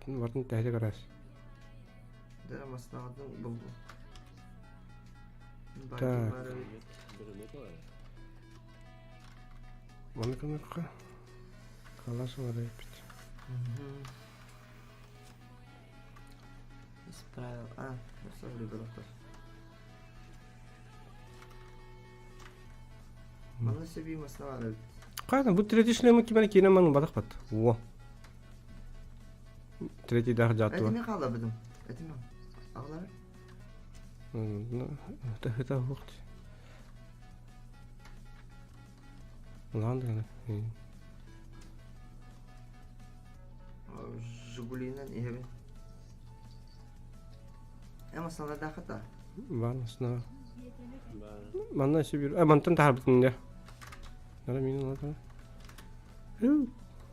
A: Бартын тәйді қарас.
B: Да, маснағадың бұл.
A: Так.
D: Бүрімет бар.
A: Оны кыныққа. Қаласы бар өйпіт.
B: Исправил. А, ну что ли было тоже. Мана себе маснағады.
A: Қайдан, бұл третий шлемі кемені кейінен маңын бадақ бат. О. Третий дағы жатты бар.
B: Әтіме қала бұдым. Әтіме. Ағылары?
A: Это ух ты. Ладно.
B: Жигулинен ебі. Әма сана дақыта.
A: Бар сына.
D: Бар.
A: Манна себе. Мантан тахар бітінде. Нара менің ладыр.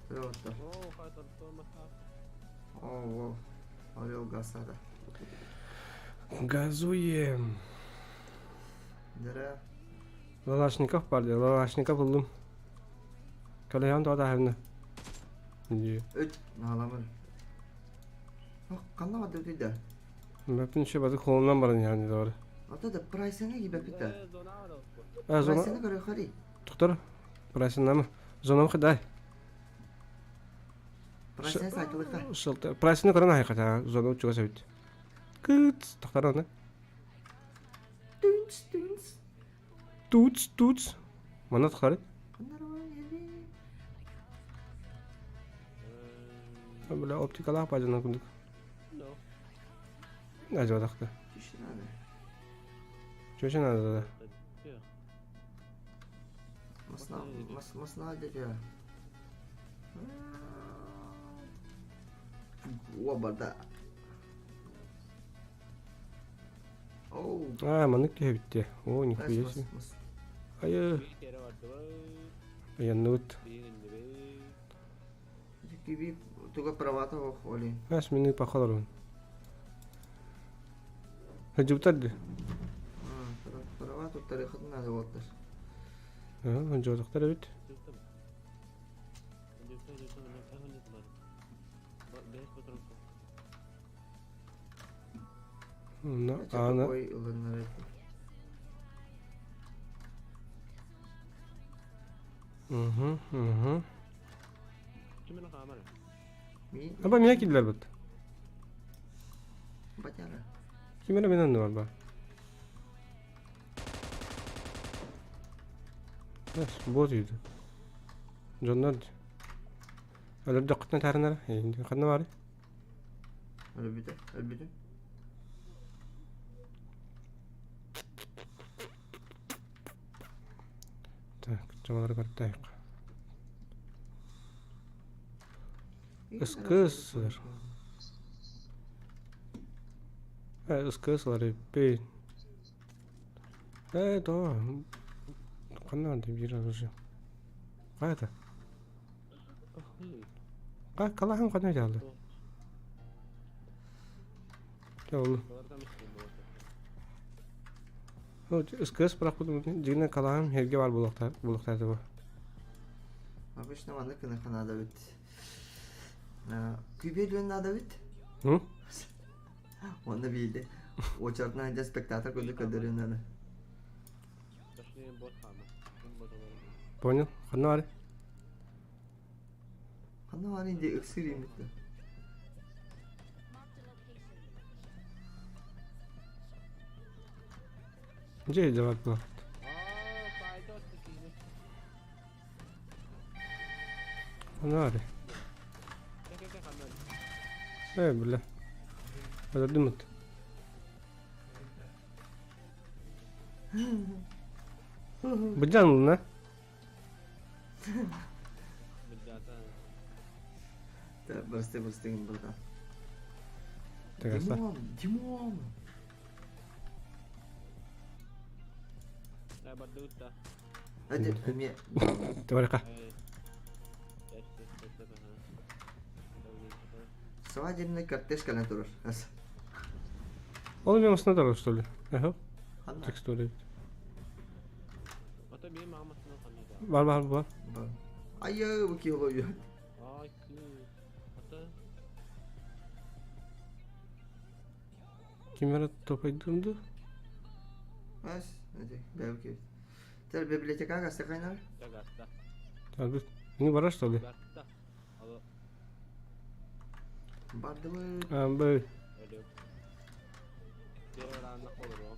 B: Ротта.
D: О, қайтар тұрмаса.
B: О, орел гасада.
A: Газуем.
B: Дара.
A: Лалашников барды. Лалашников ұлым. Калаян тоғда хәрні.
B: Өт. Наламыр. Қанна вады өтейді?
A: Бәптін үші бады қолымнан барын яғни doğru.
B: Ата да прайсыңа кебе пітті.
D: Зона бар отпы.
B: Прайсыңа көрі қари.
A: Тұқтыр. Прайсынна мı? Zonam қыдай.
B: Прайсыңа сайтылы қа.
A: Шылты. Прайсыны көрін айқата. Зона ұчыға сөйт. Күтс. Тұқтар оны. Туц. Мана тұқтары. Бля, оптикалақ бажына күндік.
D: No.
A: Әжі бадақты.
B: Düşünene.
A: Чөшін әзі.
D: Тихо.
B: Масна dedi. О, бада.
A: Manık ki bitti. O nihayet. Ayı.
D: Bir kere vardı var.
A: Yanut.
D: Bir indi be.
B: Gibi tuga pravata ho oli.
A: Mas mini pakalarım. Hacıbtardı.
B: Pravata tarihinde ne oldu?
A: Ha, hacıbtar evet.
D: Yoktu mu? Yoktu ne kadar ne var? Beş patron.
A: Ana.
B: Koy ulanları.
A: Hı.
D: Kimin o kamera?
B: Mi?
A: Ama miyak gidiler bat.
B: Bacana.
A: Kimere benden ne var ba? Bas, bozuydu. Jonlar. Öyle dakikten tarihler. Şimdi kadın var.
B: Elbette.
A: Так, çamaları kartayık. Iskısılar. Iskısılar epey. Doğru. Kanlar diye bir aracı. Kayda. Kalahın kadar geldi. Ya oğlum.
D: Oradan mı çıkıyor bu?
A: O ıskıs bırakmadım. Cigine kalahın herge var buluklarda bu.
B: Обычно манда кына канада бит. Kübelün adı bit.
A: Hı?
B: Onda bildi. O çarpına önce spektatör gözü kadarın ana.
D: Başlayın bot kalma. Bot olalım.
A: Понял. Kanlar var.
B: Kanı var ince ıksırayım bitti.
A: Nece cevap bu?
D: Fayda olsun ki.
A: Kanlar var.
D: Kek kanal.
A: Evet bile. Hadi dimit. Bıcan mı ne?
D: Bidata.
B: Bastı burada.
A: Tegasa.
B: Dimon.
D: Saya berdusta.
B: Hadi ömye.
A: Tebareka.
D: Yes.
B: Savaş yerine kardeş kalan durur.
A: Oğlum yamasına da rastladı. Eho.
B: Hanna.
A: Tekstörü.
D: Ata benim mamasına kanıyor.
A: Var.
B: Ayı bu ki oluyor.
D: Ay kı. Ata.
A: Kim var topayı durdu?
B: Bas. Hadi belki. Ter bibliotek agasta kaynar.
D: Jakarta.
A: Tabii. Ini var rastladı.
D: Jakarta. Alo.
B: Bardı mı?
A: Böyle.
D: Alo. Dia orang anak olur o.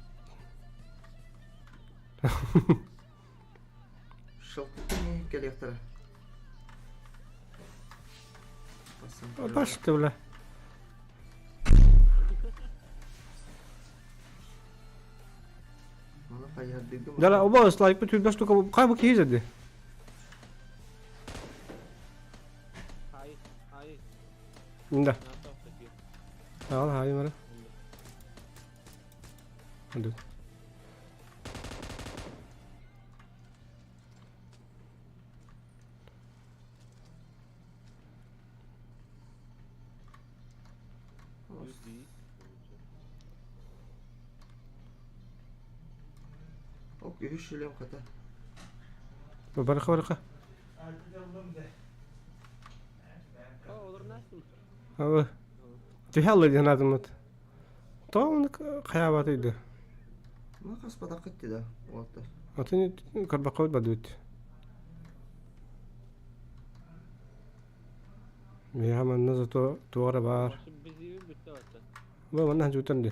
B: Şaltı ne geliyor tara.
A: Başladı bile.
B: Mana kayar dedim.
A: Jala oba slide पे 2 to काय बकी हिजदे.
D: Hai.
A: Inda.
D: Nata kecil.
A: Al hay mara. Aduh.
D: Yudi.
B: Ok hüşülüyorum kata.
A: Baraka.
D: Oh, olur nasıl?
A: Abi. Tihalı diyen adamı. Tamam khayabatıydı.
B: Ma kas pada kıttı da. Oldu.
A: Atını karbaqavat badut. Ya man nazo to ara bar.
D: Masih busy bitti ata.
A: Ba mana jutan de.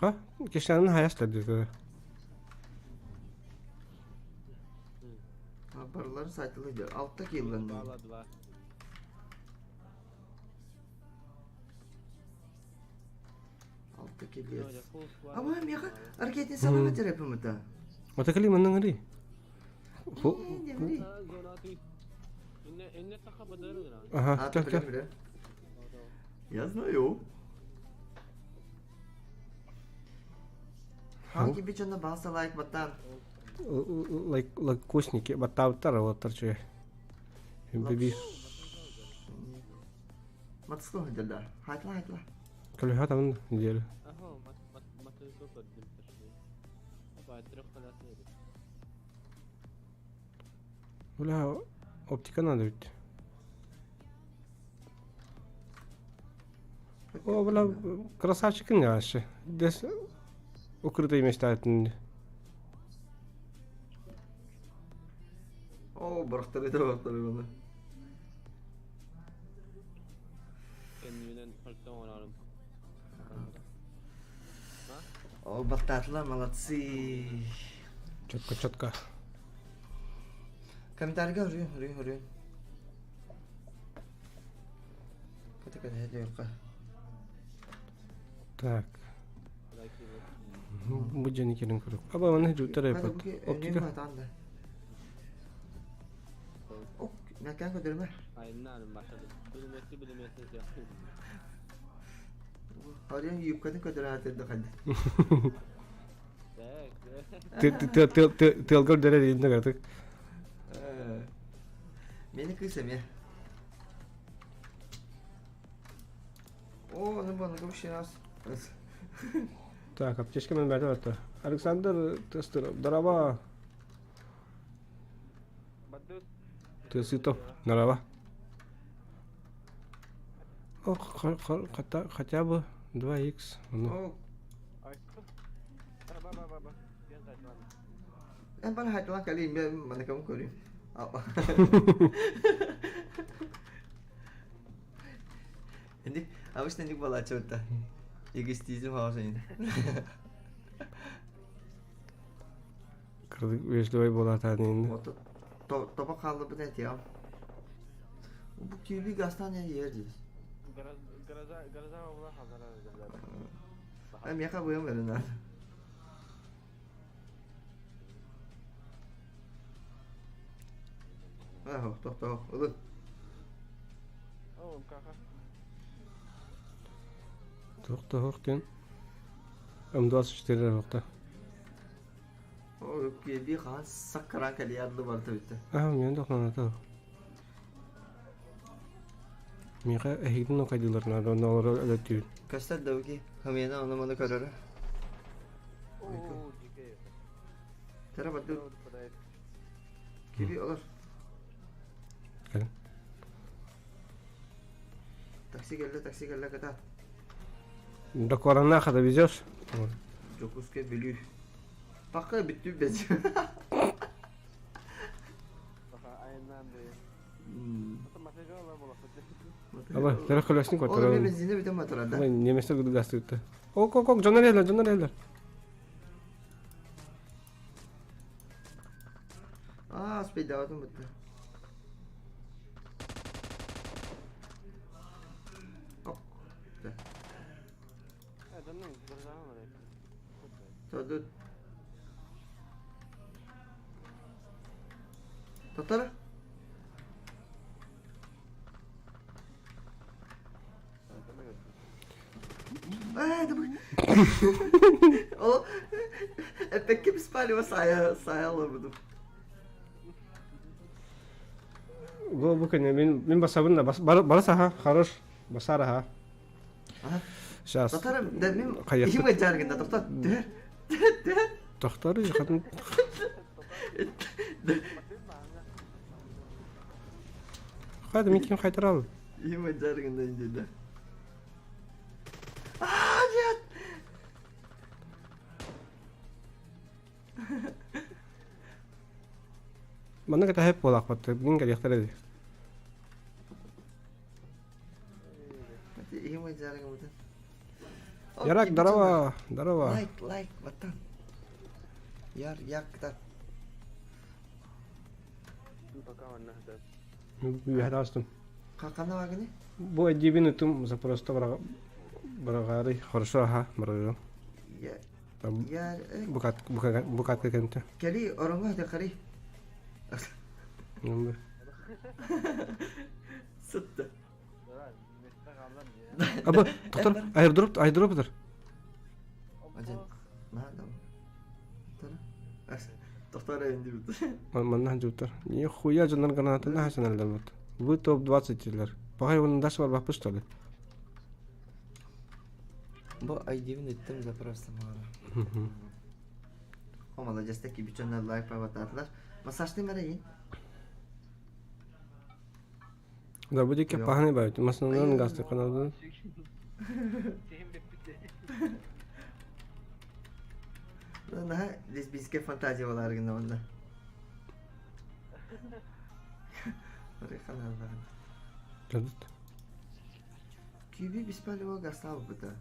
A: Ha? Kişanın hayasladı.
B: Haberler saytılıydı. Alttaki yıldan.
D: Bağladılar.
B: Alttaki
D: Ne
B: yıl.
D: olacak?
B: Ama hem yakın. Hareketin sana kaçar yapımı da.
A: Mata kali mana ngari. Bu.
D: Zona tu. Inne takka bener kan?
A: Aha, tak.
B: Yazma yok. Hangi bir canına bahsa like batan.
A: Лакосники, баттауттар, олаттар чөй. Беби,
B: Matıslı hıdırda. Haytla.
A: көлі хатамын, недері.
D: اهو ما تنسوا قدم تشوي بعد تروح خلاص يدي
A: Оля, оптика надо ведь. О, бля, красавчик не аше. Дес укрытый место это.
B: Oo bıraktırıyor bunu.
D: kendimden farklı oynarım.
B: Oo battatlar молодцы.
A: Четко.
B: Комментарийге hurry. Ката хәдәйкә.
A: Так,
D: Like
A: bu canı kelin kırık. Ama bana hiç utar yapar. Optika.
B: Ok, ne kan kodirme.
D: aynen başladı. Bilimetri yaptım.
B: Hariyan yukadın kodir hatırda hadi.
A: Tılgır dere değildi artık.
B: Beni kıysam ya. Oo, ne bana bir şey nasıl?
A: Так, аптечка мен бәрі бәтті. Александр Тестер, дараба. Теситов, дараба. О, хотя бы 2х.
B: Oo, en bana hayatlar kali ben bana kamu koyayım. Şimdi avuç nedik bala çorta. Yegistizim havasayın.
A: Kırdık beşli bolar tanıyın.
B: Topa kaldı bu net ya. Bu kirli gastane yiyeceğiz.
D: Garaza ola hazara dediler.
B: Ben yaka boyam verin ha. Toh. Oğlum.
D: Oğlum kaka.
A: Тоқтен. Амдас işleri вақта.
B: O kirli kan sakran kali yardı var tabii.
A: Мен доқнан ата. Миға әйдің оқайдыларына олар әлеттейін.
B: Kaçta da ki? Hamiyana anlamadı kararı.
D: Oo dike.
B: Tara bak dur. Kirli olur.
A: Gelin.
B: Taksi geldi kata.
A: Докоранна қада везешь?
B: Çok uske biliyor. Bakı bitti bez.
D: Kaka aynen de. Matematik ola bola.
A: Алай, тәрі қөлесін
B: Oğlum
A: көтірі.
B: ben benzinde bir de motorada.
A: Неместер күді гасты өтті. Ок, жанар елер.
B: Aa, spey dağıtım bitti. Hop.
D: Adamın garaza var.
B: Tadı. Tatara. Dah bak. O. Peki bir spalio saya alamadım.
A: Bu kene мен басабын да бараса ха, хорош. Басара ха.
B: Aha.
A: Сейчас.
B: Tatarım. Benim
A: Kayakta-
B: işim var cargında. Doktor.
A: Тоқтар жақатын. Қайда мен кейін қайтара алып.
B: İşim var cargında ince de. Aa, нет.
A: Мана ката хеп болақ батты. Мен кәл яқтар еді.
B: Hadi işim var cargında.
A: Ярак, дарава.
B: Like, vatan. Yak da.
D: Kaka var nahda.
A: Bir hada astım.
B: Kakana var gene?
A: Bu ecibin ütüm zaprosta baragari хорошо ха, барагары.
B: Ya,
A: Bukat kekente.
B: kali orang da kari. Sıttı.
A: Аба, тоқтар, айырдырыптыр.
B: Acan. Nerede? Тоқтар енді бит.
A: Маннан жуптар. Не хуя жанар гранаты на хасаналдар вот. Вы топ-20 тилер. Пагай onun даш бар бапы что ли?
B: Бұл айдивін өттім заправса мағара. О, молодец, таки бичонна лайк павататлар. Массажны мәрейін.
A: Да буде ке паханы байт. Масынан гасты каналды.
B: Наха лесбийская фантазия болар гына онда. Ore kanalda.
A: Жадыт.
B: Kübi bispalova gasal buda.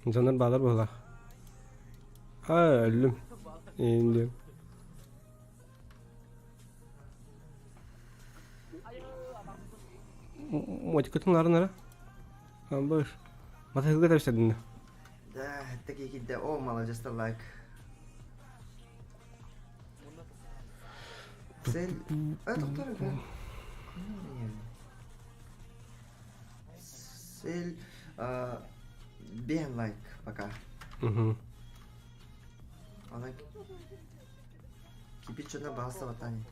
A: Жанар балар бола. Ölüm. Енді. Мотикатын ларынара. Амбаш. Матайга да істедin.
B: Да, таки кидде о молодец лайк. Сел. Доктор да. Сел бен лайк пока.
A: Мгм.
B: Она кипичона баса ватани.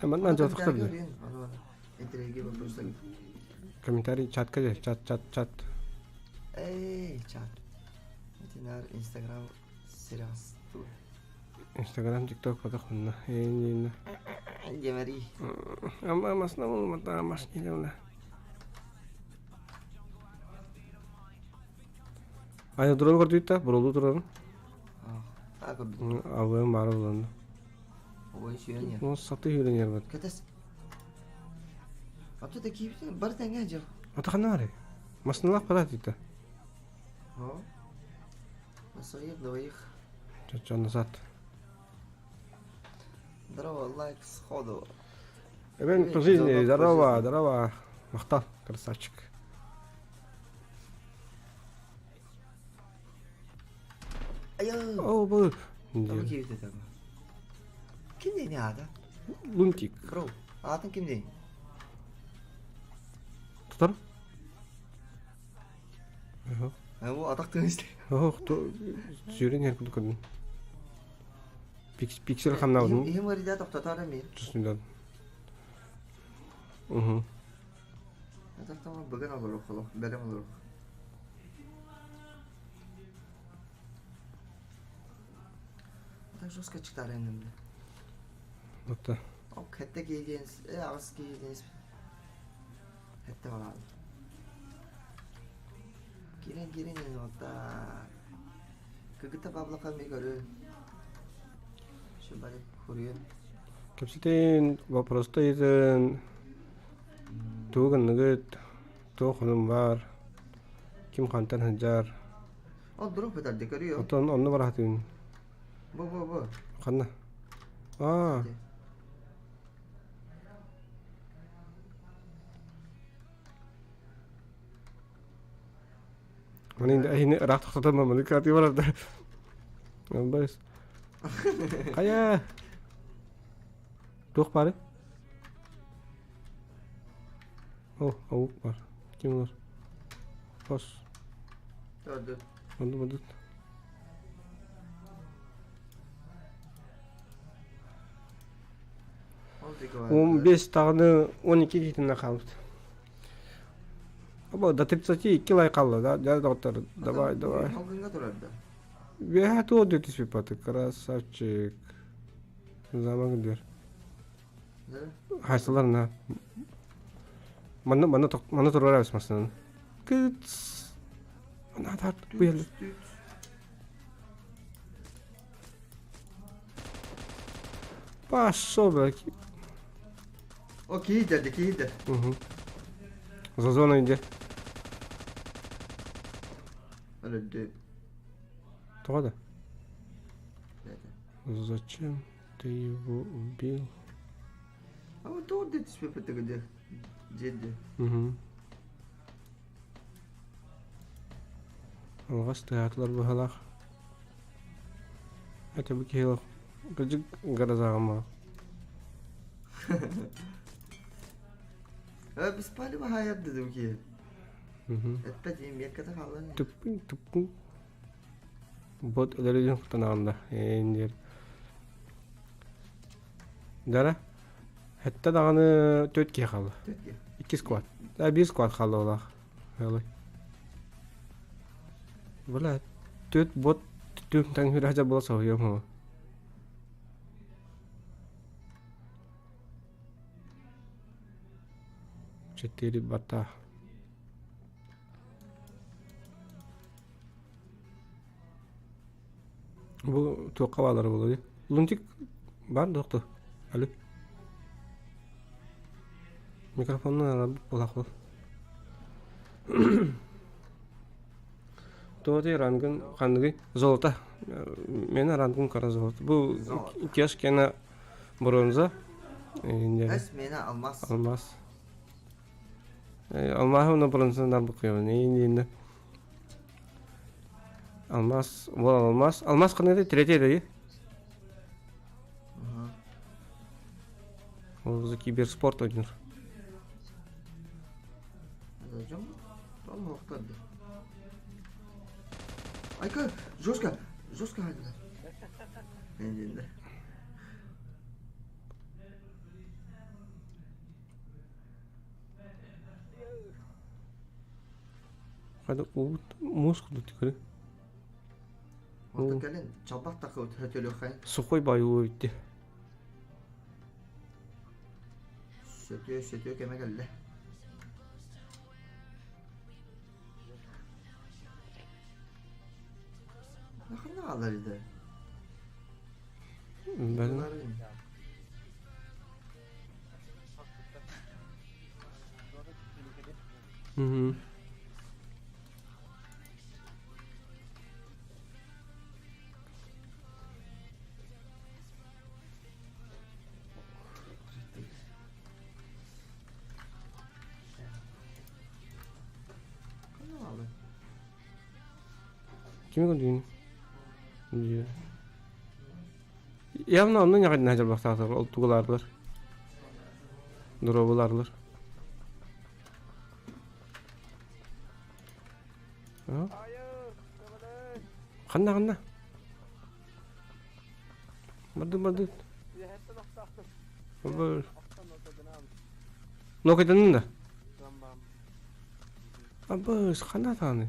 A: Маннан жотуктар.
B: Интервьюге вопросы.
A: Комментарий чатка же, чат.
B: Эй, чат. Этинар Инстаграм сериас.
A: Instagram, TikTok pada kunna. Ini.
B: Демари.
A: Ама масна мата масни лена. Ай дрон гордуйта, бролду дрон.
B: Ако
A: Авен барылын.
B: ой шуяня.
A: Ну саты хүренер бат.
B: Катас. Апта таки бар таңга жок.
A: Ата ханаре. Масналак пара дита.
B: О. Насоев двоих.
A: Чача назад.
B: Здорово, лайк сходу.
A: Эбен по жизни, здорово. Махтал, красавчик.
B: Айо.
A: О, бұл.
B: Там киевде там. Кимде не ада?
A: Лунтик.
B: Бро, атын кимде?
A: Тұтар? Ого.
B: Ол атақтың істе.
A: Ого, жүрен ер күді көрдім. Пиксел қамна бұдың?
B: Ем ғарида тоқтатар әме.
A: Түсінден. Үху.
B: Атақтама бүгін алыр оқылы, бәрім алыр оқылы. Атақ жосқа чықтар әнімді.
A: Отта.
B: О, кәтті кейденіз, ағыз кейденіз. Кәтті балады. Керен ені отта. Күгіті баблақа ме көрі. Şu bari kuruyor.
A: Кепсетен вопроста еден. Туғын нүгіт. Туғыным бар. Ким қантан хыджар.
B: O drop eder de görüyor.
A: Отан онны бар хатын.
B: Bu.
A: Қанна? Аа. Мен енді әйіне рақ тоқтатам маманы кәті барады. Албайыз. Қая? Туқ бары? О, ауық бар. Кем олар? Пос.
B: Gördü.
A: Oldu. 15 тағыны 12 кетіне қалыпты. Ama da 32 lay kaldı da. Gel doktor. Давай.
B: Halkınga durardı.
A: Ve то dedi спипаты. Красавчик. Zaman gidiyor.
B: Ne?
A: Hastalarına. Bana durur arasmasın. Kıts. Bana da bu yıl. Пошел, блядь.
B: Окей, дядя.
A: Угу. За зоной иди.
B: Öldü.
A: Тогда.
B: Dядя.
A: Зачем ты его убил?
B: Ama doğru dedi spipati gidi. Ciddi.
A: Угу. Алгас тыятлар бахалах. Это бы кило. Гыжык гаразагама.
B: Bispali mı hayat dedim ki.
A: Mhm.
B: Etpediğim yakada kalın.
A: Tıpkın tıpkın. Bot ödereceksin kurtanağında. İndir. Dara. Hatta dağını 4 kere kaldı.
B: Türkiye.
A: 2 squad. Da 1 squad kaldı ola. Öyle. Böyle 4 bot tüm tane bir aja bola soruyor mu? Четыре бота. Bu toka bağları oluyor. Luntik var doktor. Alo. Mikrofondan alıp kulaklık. Doğru rangın kandığı zolta. Mena rangın kara zolta. Bu kez kena bronza.
B: Es mena almaz.
A: Almaz. Almaz onu bronzundan bakıyor. Neyin Almaz, bu almaz. Almaz kanıda tretiydi. O kiber sport oynuyor.
B: Hocam. Tamam oktadı. Ayka, Joska. Joska hadi. Bence de.
A: Hadi o muskulu tikri.
B: Orada gelin çabak takı ötülüyor kayın.
A: Sukoy bayu gitti.
B: Sötüyor keme geldi. Ne kadar ağlarıydı?
A: Ben hı. Kimi gördün? Diyor. Явно ondan yakın necil baktılar, oltuğularlar. Durobularlar. Ha? Kanda. Bardı. Böyle. Lokaytanın da. Abi, kanda tane.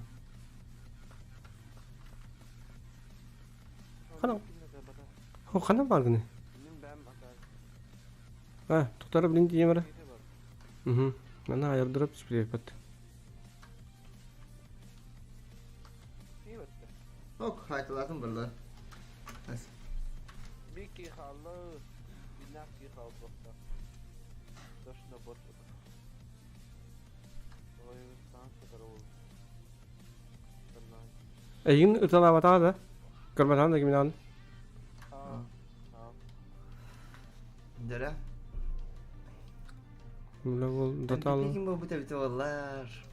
A: Kana var gene. Ha, tutarı bilinci yemere. Mhm. Mana ayırdırıp sprey yapat.
B: Yok, hayatlarım burada.
D: Biki halı, binaki halı bakta. Doşna botu. Oy, sanki karol.
A: Egin ıtala bata da. Kırmatan da kimin
B: Dere.
A: Level datalı.
B: Peki bu tabi olar.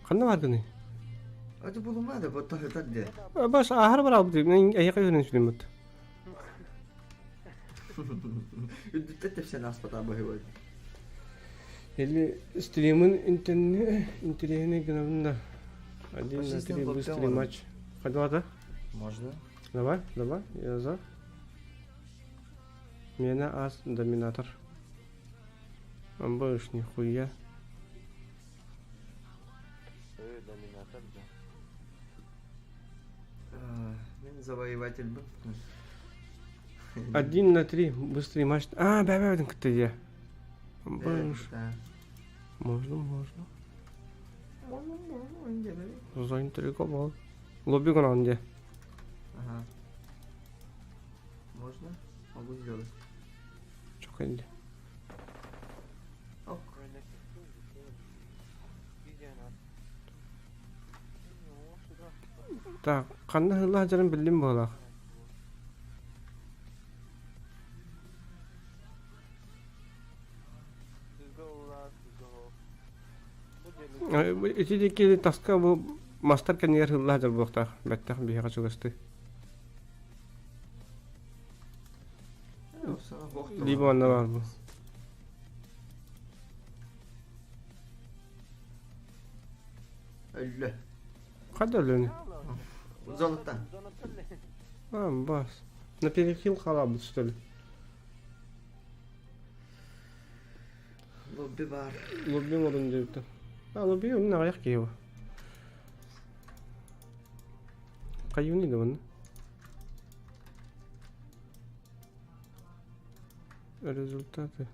A: Kana var gene.
B: Hadi bulunmadı bu tahtı.
A: Bas ahar var abi. Ne ayakı yönetiyorum mut.
B: Üdütte tefsen aspata bu heval.
A: Eli stream'in internetine gönderdim. Hadi natri bu stream aç. Hadi hadi.
B: Можно?
A: Давай, я за. Меня ас доминатор. Он больше нихуя.
D: Доминатор, да.
B: Ben завоеватель был.
A: 1-3 быстрый матч. А, бабин кто я. Больше. Можно. Заинтриговал. Лобби он где?
B: Ага. Можно? Могу сделать.
A: Çok elde.
B: Ок.
A: Так, qanday hızlı hajarın bildim bola. İçindeki taska bu master kan yer hızlı hajar boğta. Bettak bir yağa çıkıştı.
B: Sana boktu.
A: Limonda var bu.
B: Öyle.
A: Kadar öyle.
B: Uzanlıktan.
A: Tamam bas. Ne перехил халабы что ли?
B: Lobby var.
A: Lobby modun diyordu. Ha lobby onun ayak giyiyor. Kayu neydi bunun? Результаты.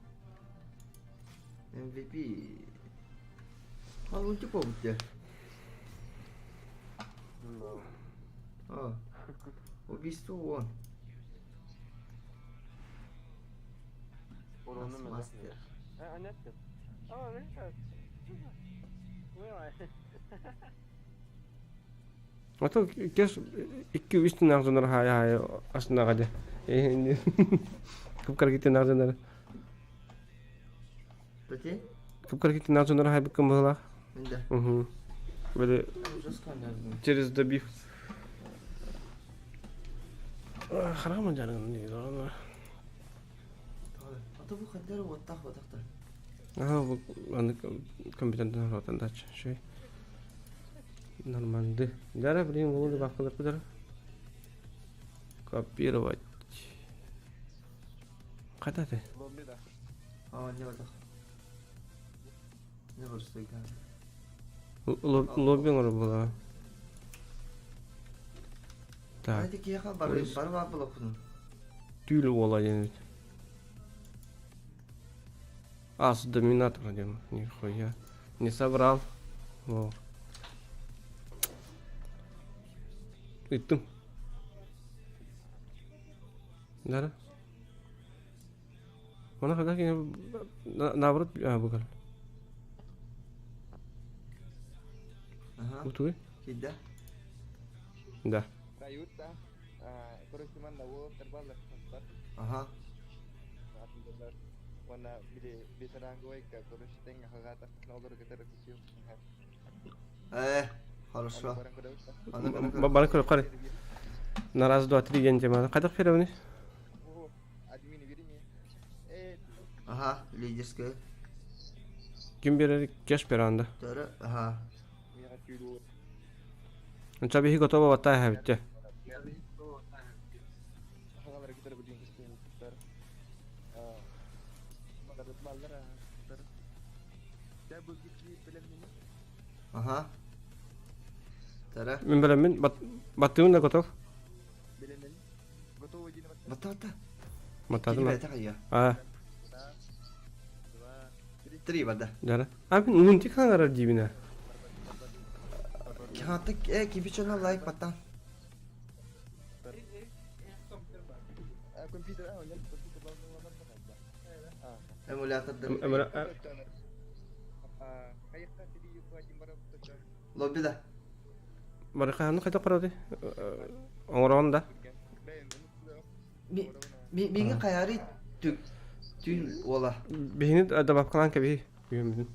B: MVP. Luntik olmuş ya. Aa. Убийство он. Мастер.
D: Anlattım. Ama mesela.
A: Atau kes iki üstün ağzından hay aslında hadi. Kıpkar gitti ağzından.
B: Peki?
A: Kıpkar gitti ağzından hay bakın böyle.
B: Önde.
A: Böyle
B: Ужас kanalım.
A: через добив. Haram canım değil ona.
B: Ata bu kadar otak otakta.
A: Aha bu anda kompüterden vatandaş şey. Нормально. Дара блин голоды бақылар кудара. Копировать. Қайда ты?
B: Aa ne var da? Ne var üstüne?
A: Лобби var была. Так,
B: Hadi ki yakan var blokun.
A: тюль вола yani. Ас доминатор один. Нихуя. Не собрал. Во. Иттим. Дара. Ona kadar yine navrut bukan.
B: Aha.
A: Betul?
B: Kida.
A: Dah.
E: Kayuta, terus cuman lawo terbalik tempat
B: Aha.
E: saat benar warna bisa gue ke terus tengah kata nomor kita review
B: Хорошо.
E: barang kedua
A: Bana koy kare. Naraz dua tri gence mana? Kadar fere bunu?
E: oh admin dirinya
B: Aha. Лидерская.
A: Kim birer cash per anda.
B: Doğru. Aha.
E: minyak dulu
A: Anca bir gotovo batay ha bitti.
E: hal kita berdua ke sini ter menurut maler ter saya begitu film ini
B: Aha. Doğru.
A: Min bilen min battığım da gotov.
E: film ini gue tuh wajib
B: Bata bata.
A: Matadı
B: Kidi
A: mı?
B: bata kaya.
A: Ha,
B: Tri bada.
A: jara. Abi nunti kan arar dibine.
B: Kağıtta gibi channel like batan.
E: komputer awalnya komputer
B: Emulatorda.
A: Emre
E: kayak tadi wajib barang tuh
B: Lobby'de.
A: mereka anu kata parodi. Orang da.
B: Beni kayari tül ola.
A: Bihini ada bab kalan ke bihi. Bihim.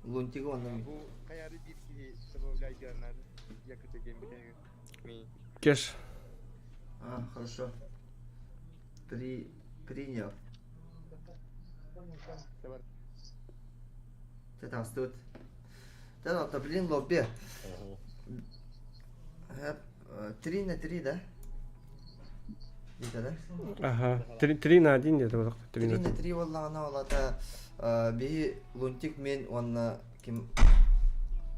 B: Luntik onun.
E: bu kayak ada di sebuah gajaran ya kita game ini
A: Cash.
B: А, хорошо. Принял. Ты там стоит. Да, да, блин, лобби. 3 на 3, да? Где-то, да?
A: Aha. Tri na din dia tu.
B: 3 на 3, والله أنا والله تا به لونتيك من وانا كم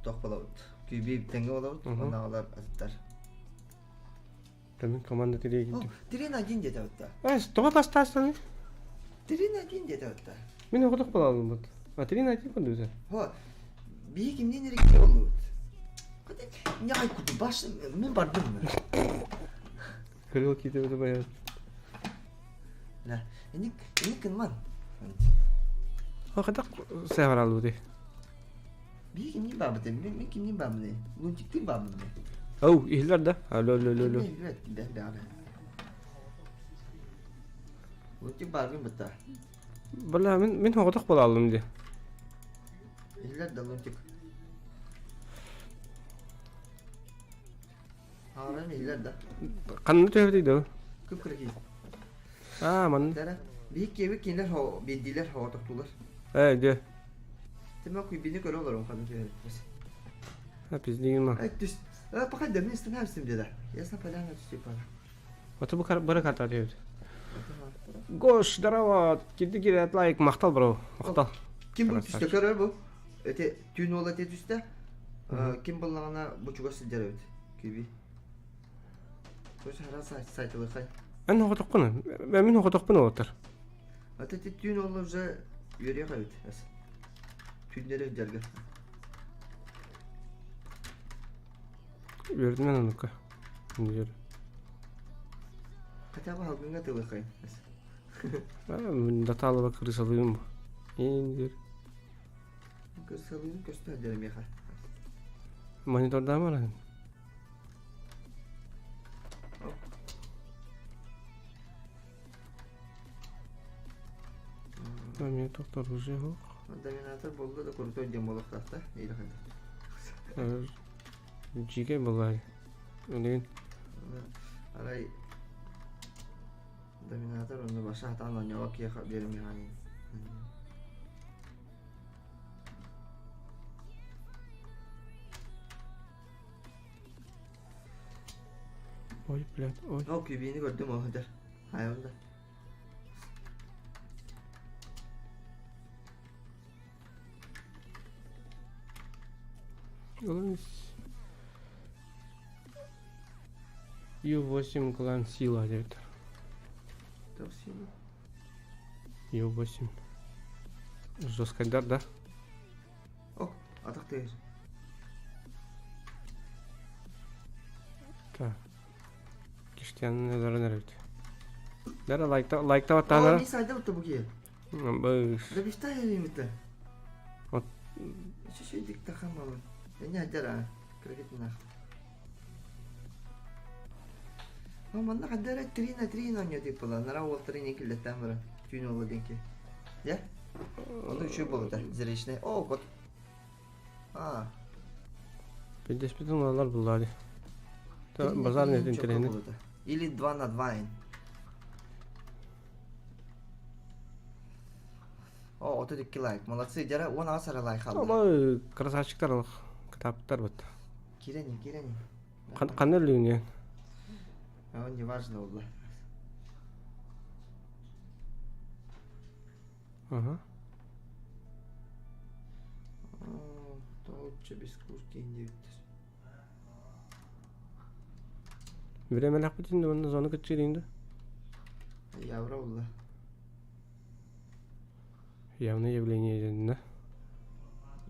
B: تقبلوت. كيبي بتنقلوت وانا والله أزدر.
A: Tabii komanda triye gitti.
B: 3 на 1 где-то вот так.
A: Topa pastasın.
B: 3 на 1 где-то вот так.
A: Min okuduk balalım bu. Tri na din kundu sen.
B: هو بيجي منين رجلوت؟ قد نعي كنت باش من بردم.
A: Kırıl kiti bu bayağı.
B: لا إنك كمان.
A: Ha kadar sever aldı bu.
B: بيجي منين بابته؟ بيجي منين بابته؟ لونتيك تين بابته.
A: Oh, ihler de. Alo alo alo.
B: Evet, ben de abi. Lونتيك بابين بتا.
A: Vallahi min okuduk balalım diye.
B: İller de lونتيك. Haran iller de.
A: Kanını tövdeydi o.
B: Kıpkırık.
A: Aa man.
B: Dere. Bir kere kinler ho bildiler ho taktular.
A: De.
B: Tema kuybini göre olur on kadın diyor.
A: Ha bizliğin mi?
B: Ay düş. Fakat demin istemem istedim dedi. Yasa falan düştü para.
A: Ota bu bırak hata diyor. Goş, darava, gidi gire layık maktal bro. Maktal.
B: Kim bu
A: Krasavчик.
B: düştü karar bu? Öte tün ola te düştü. Kim bulana bu çuga sizler öt. Gibi. Koş her saytılı kay.
A: Ben hoqotoq bunu. Ben min hoqotoq bunu otur.
B: Öte te tün olunca yürüyor kayıt. Tünleri dergi.
A: Gördüm ben onu ka. Diyor.
B: Kata bak halkınga tığlı kay.
A: Ben data alıp kırsalıyım bu. İndir.
B: Kırsalıyım göstereceğim ya.
A: Monitorda mı lan? Ben doktor уже yok.
B: Dominator boldu da kurutu ödeyim bolak tahta. İyi hadi.
A: Jige bagay. Öyle
B: Aray Dominator onu başa hatan lan yok ya derim yani.
A: oy blad oy.
B: O kübini gördüm o der. Hayvanda.
A: Ю-8 клан сила дает.
B: Токсин.
A: Ю-8. Жесткайдар, да?
B: О, атак değil.
A: Так. Киштянын назары нервит. Дара лайкта
B: Aa,
A: ватана.
B: bir sayda bu ki.
A: Быш.
B: Da bir tane yerimde.
A: От.
B: Şu şey dik takamalı. Ne hacer ha? Kriket nak. Ama ne kadar trina oynuyor tip falan. Nara o trina killetten var. Tün oldu denki. Ya? O da şu buldu. Zirişne. O kot. Aa.
A: Бедеспитин алар булады. Базар не интернет.
B: Или 2 на 2. О, 32 лайк. Молодцы, жара 10 асара лайк алды.
A: Ama красавчиктар алык. Китаптар бут.
B: Кирени.
A: Кандай лүнү?
B: А не важно было.
A: Ага.
B: Толча без куртки индивидуальность.
A: Времелак бутин оны зоны көчөрүндү.
B: Явра было.
A: Явное явление да.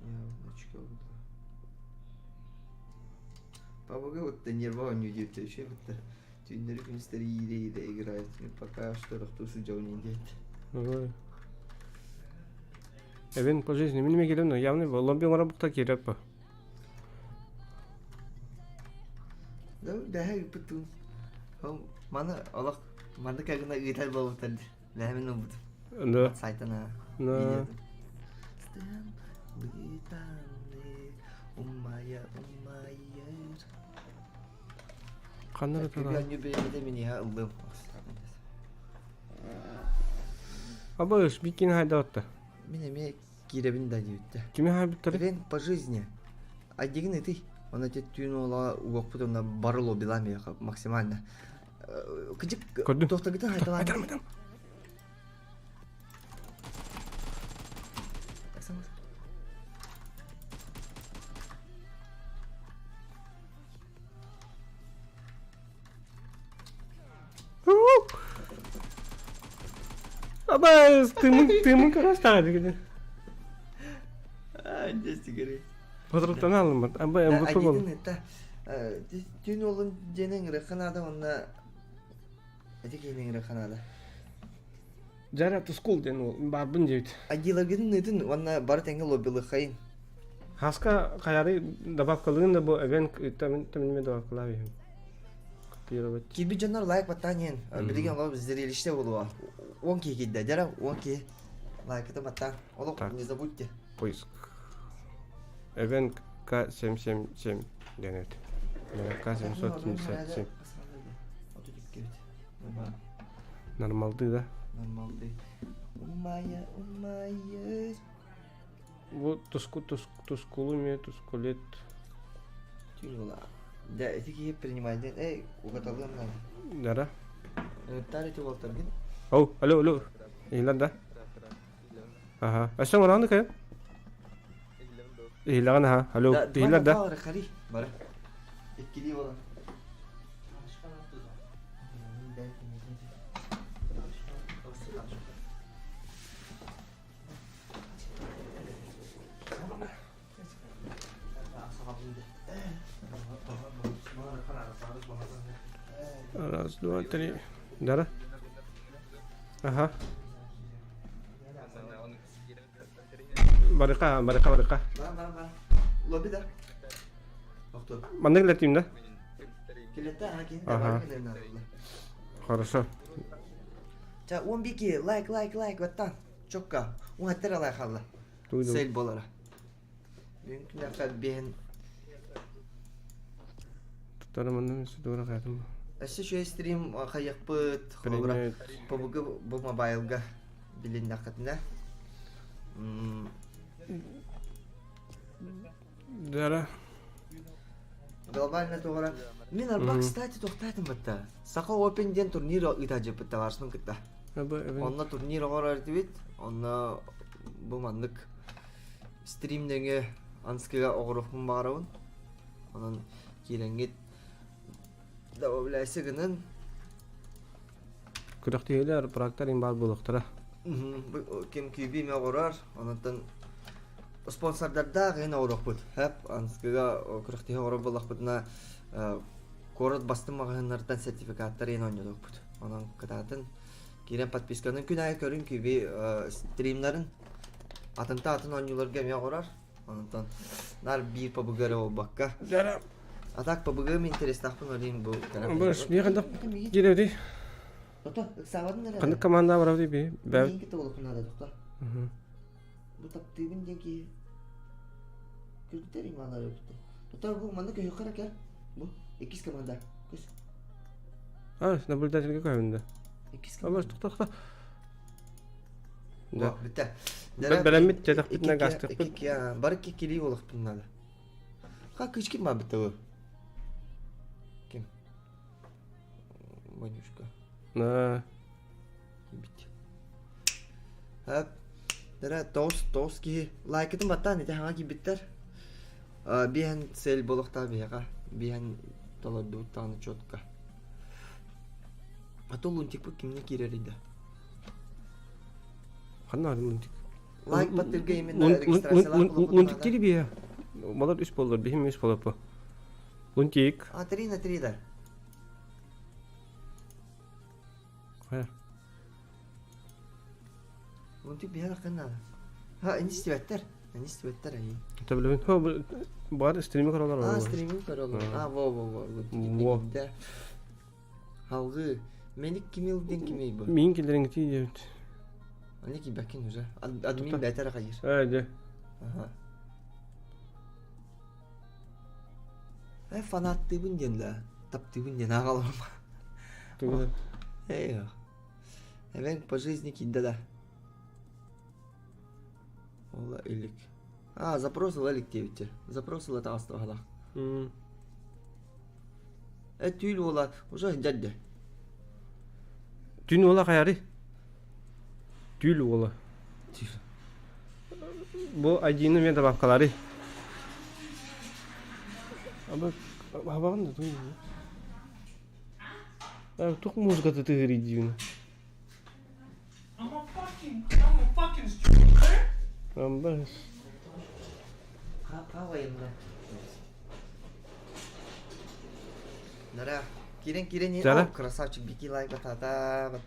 B: Явночка было. Папа вот нервово не идет, еще вот тюнери күнстер ире играет. Пока что рахтусы жауны индет.
A: Эвен по жизни миниме келем, но явно лобби работа керек па.
B: Да, бутун. Мана алак, мана кагына гитар болуптар. Ләмен убут.
A: Да.
B: Сайтана.
A: На. Кандай
B: Kübü
A: тара?
B: anne beğenmedi mi ya ıldım.
A: Абыш бикин хайда отта.
B: Мне киребин да диютте.
A: Кими хайбыттары?
B: Рен по жизни. Один и ты. Он эти тюнула угок потом на барыло белами максимально. Кыжык
A: Көрдүм.
B: тоқтагыда айталам.
A: Айтам. Абыш тымын карастады гиде.
B: Ne sigara.
A: Fotoğraftan aldım ben. Ama MVP oldu.
B: Ayıdın etta. Tünolun jenen rekanada onda. Ete kenen rekanada.
A: Жара тускул ден ол бабын жейт.
B: Агилагын нетин onda бар теңге лоббилы хайын.
A: Хаска каяры добавкалыгын да бу эвен тамин добавкалабы. Копировать.
B: Кирби жанар лайк баттанен. Билген лоб зрелище болуа. 10 ки кидде жара 10 ки. Лайк это баттан. Олок не забудьте.
A: Поиск. Эвен К777 денет. К777. Нормалды да.
B: Нормалды. Умая.
A: Bu тускулу ме, тускулет.
B: Тюнула. Да, эти кие принимали. Эй, уготовлен надо.
A: Дара.
B: Тали ты волтер гин.
A: Ау, алло. Ийлан да. Ага. Асан ораны кая? Ийлан ha. Алло, ийлан да.
B: Бара хари. Бара. Иккили вола.
A: Раз, два, три. Дара. Ага. Барика.
B: Бара. Лоби да. Охто.
A: Манда келетим да?
B: Келетта аки.
A: Ага. Хорошо.
B: Та 12 лайк ваттан. Чокка. У хаттара лайк халла.
A: Туйду.
B: Сейл болара. Мүмкін ақад бен.
A: Тутара манда судура кайтым.
B: Әсі шөй стрим қаяқ бұд.
A: Привет.
B: Побуғы бұл мобайлға білін ақытында.
A: Дара.
B: Глобально тоғыра. Мен арба, кстати, тоқтайтым бұтта. Сақа опенден турнир ұйтажы бұтта баршының күтті. Онна турнир оғыр әрді бет. Онна бұл мандық стримдегі анскіға оғырықпын барауын. Онын керенгет добавляйся гынан.
A: Күрәктегеләр проекттарың бар булыктыра.
B: Кем күйбей ме оғырар. Онын спонсордарда ғайын оғырық бұд. Әп анскіға күрәктегі оғырық болақ бұдына корот бастым мағынардан сертификаттар ең ойнадық бұд. Онын кытатын керен подписканың күн айы көрін күйбей стримларын атын ойныларға ме оғырар. Онын нар бір побығары ол баққа.
A: Дара.
B: А так побығым интереснақпын олейін бұл кәрәп.
A: Баш, бе қандақ келеуді?
B: Тота, сағадың әрі?
A: Қандақ команда бар ауды бе?
B: Мен кеті олық қынады, тоқта. Бұл таптығын денге күргітер ең алар өкітті. Тота, бұл манда көйі қарак әр? Бұл, 2 команда. Көз.
A: Наблюдательге көйімді.
B: 2
A: Алаш,
B: команда.
A: тоқта. Да.
B: Бітті.
A: Бәләмет тәтақ бітіне ғастық бұд.
B: Бары кекелей олық бұнады. Қа күшкен ма бітті ол? Кем? Ванюшка.
A: На.
B: Бит. Хап. Дара тост ки лайкытын баттан ете хаңа кибиттер. Биһен сел болохта биһага. Биһен толоду таны чотка. Ато лунтик бу кимне кирер иде.
A: Қанна лунтик?
B: Лайк баттырга именно регистрациялар кылып.
A: Лунтик кири бия. Малар үс болар, бихим үс болар по. Лунтик.
B: 3 на 3 да.
A: Қая?
B: Лунтик биһага кынна. Ха, инститүттер. Инститүттер ай.
A: Таблевин. Хо, бар стриминг каралар бар.
B: Стриминг каралар. Во.
A: Во.
B: Да. Халгы. Меник кимилден кимей бу.
A: Мин келерин тиде.
B: Аны ки бәкин уже. Админ бәтәр кайыр.
A: Әйде.
B: Ага. Фанатты бүнден да. Тапты бүнден агалым.
A: Тугы.
B: Эй. Мен по жизни кидда да. Ола элик. Запросил элик девите. Запросил это астагала. Тюль ола уже дядя.
A: Тюн ола каяри. Тюль ола. Бу айдины мен табап калары. Аба хабагында туй. Тук музыкаты тыгыри дивна.
C: I'm a fucking stupid.
A: Амбас.
B: Кавайымда. Нара, кирен
A: Тара?
B: красавчик бики лайк баттан.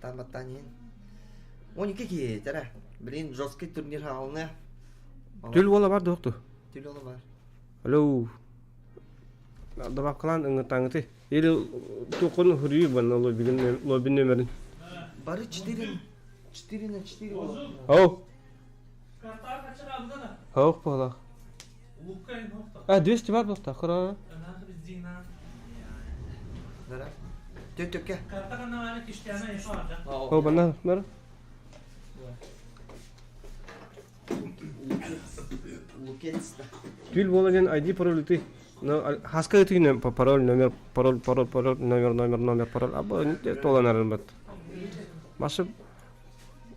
B: 12 ки, тара. Блин, жесткий турнир алны.
A: Тюль ола бар докту.
B: Тюль ола бар.
A: Алло. Dabab kalan ыңгытаңыты. Или тукун хүрүй бан лобби номерин.
B: Бары 4 на 4 ола.
A: Ау.
C: Карта kaçır aldın ha?
A: Ау палах.
C: Лукай нокта.
A: 200 бар болта. Кара.
C: Ana bizdiğinden.
B: Нара. Төкке.
C: Karta kanna var ki işte yana yapar.
A: Ау банна. Бар.
B: Лукенс да.
A: Тюль болген ID пароль ты. Но хаска ты пароль, номер, пароль, номер, пароль. Аба не толанарын бат. Башы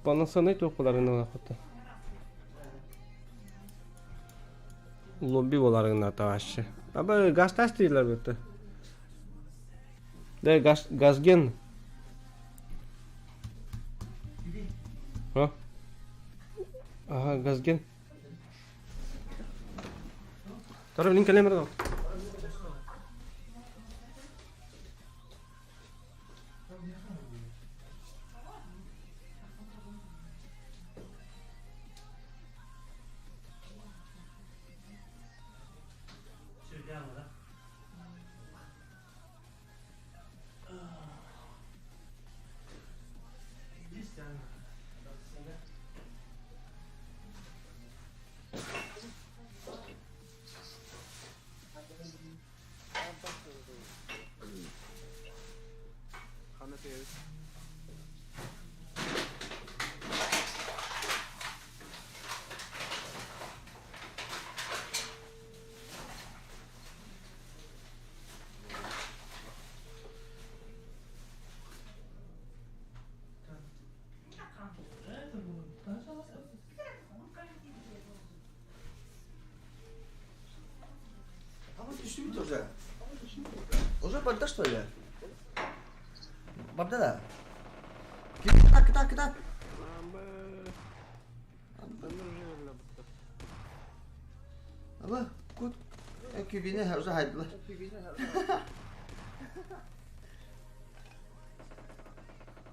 A: панасанай тоқыларына лақыты. Лобби боларына тавашы. Аба гастас дейлер бөтті. Да газген. А? Ага, газген. Тарап линк калемер да.
B: А вот пришли уже. Уже бабда что ли? Бабда да. Кида. Аба, кут. Кюбине уже хайдла.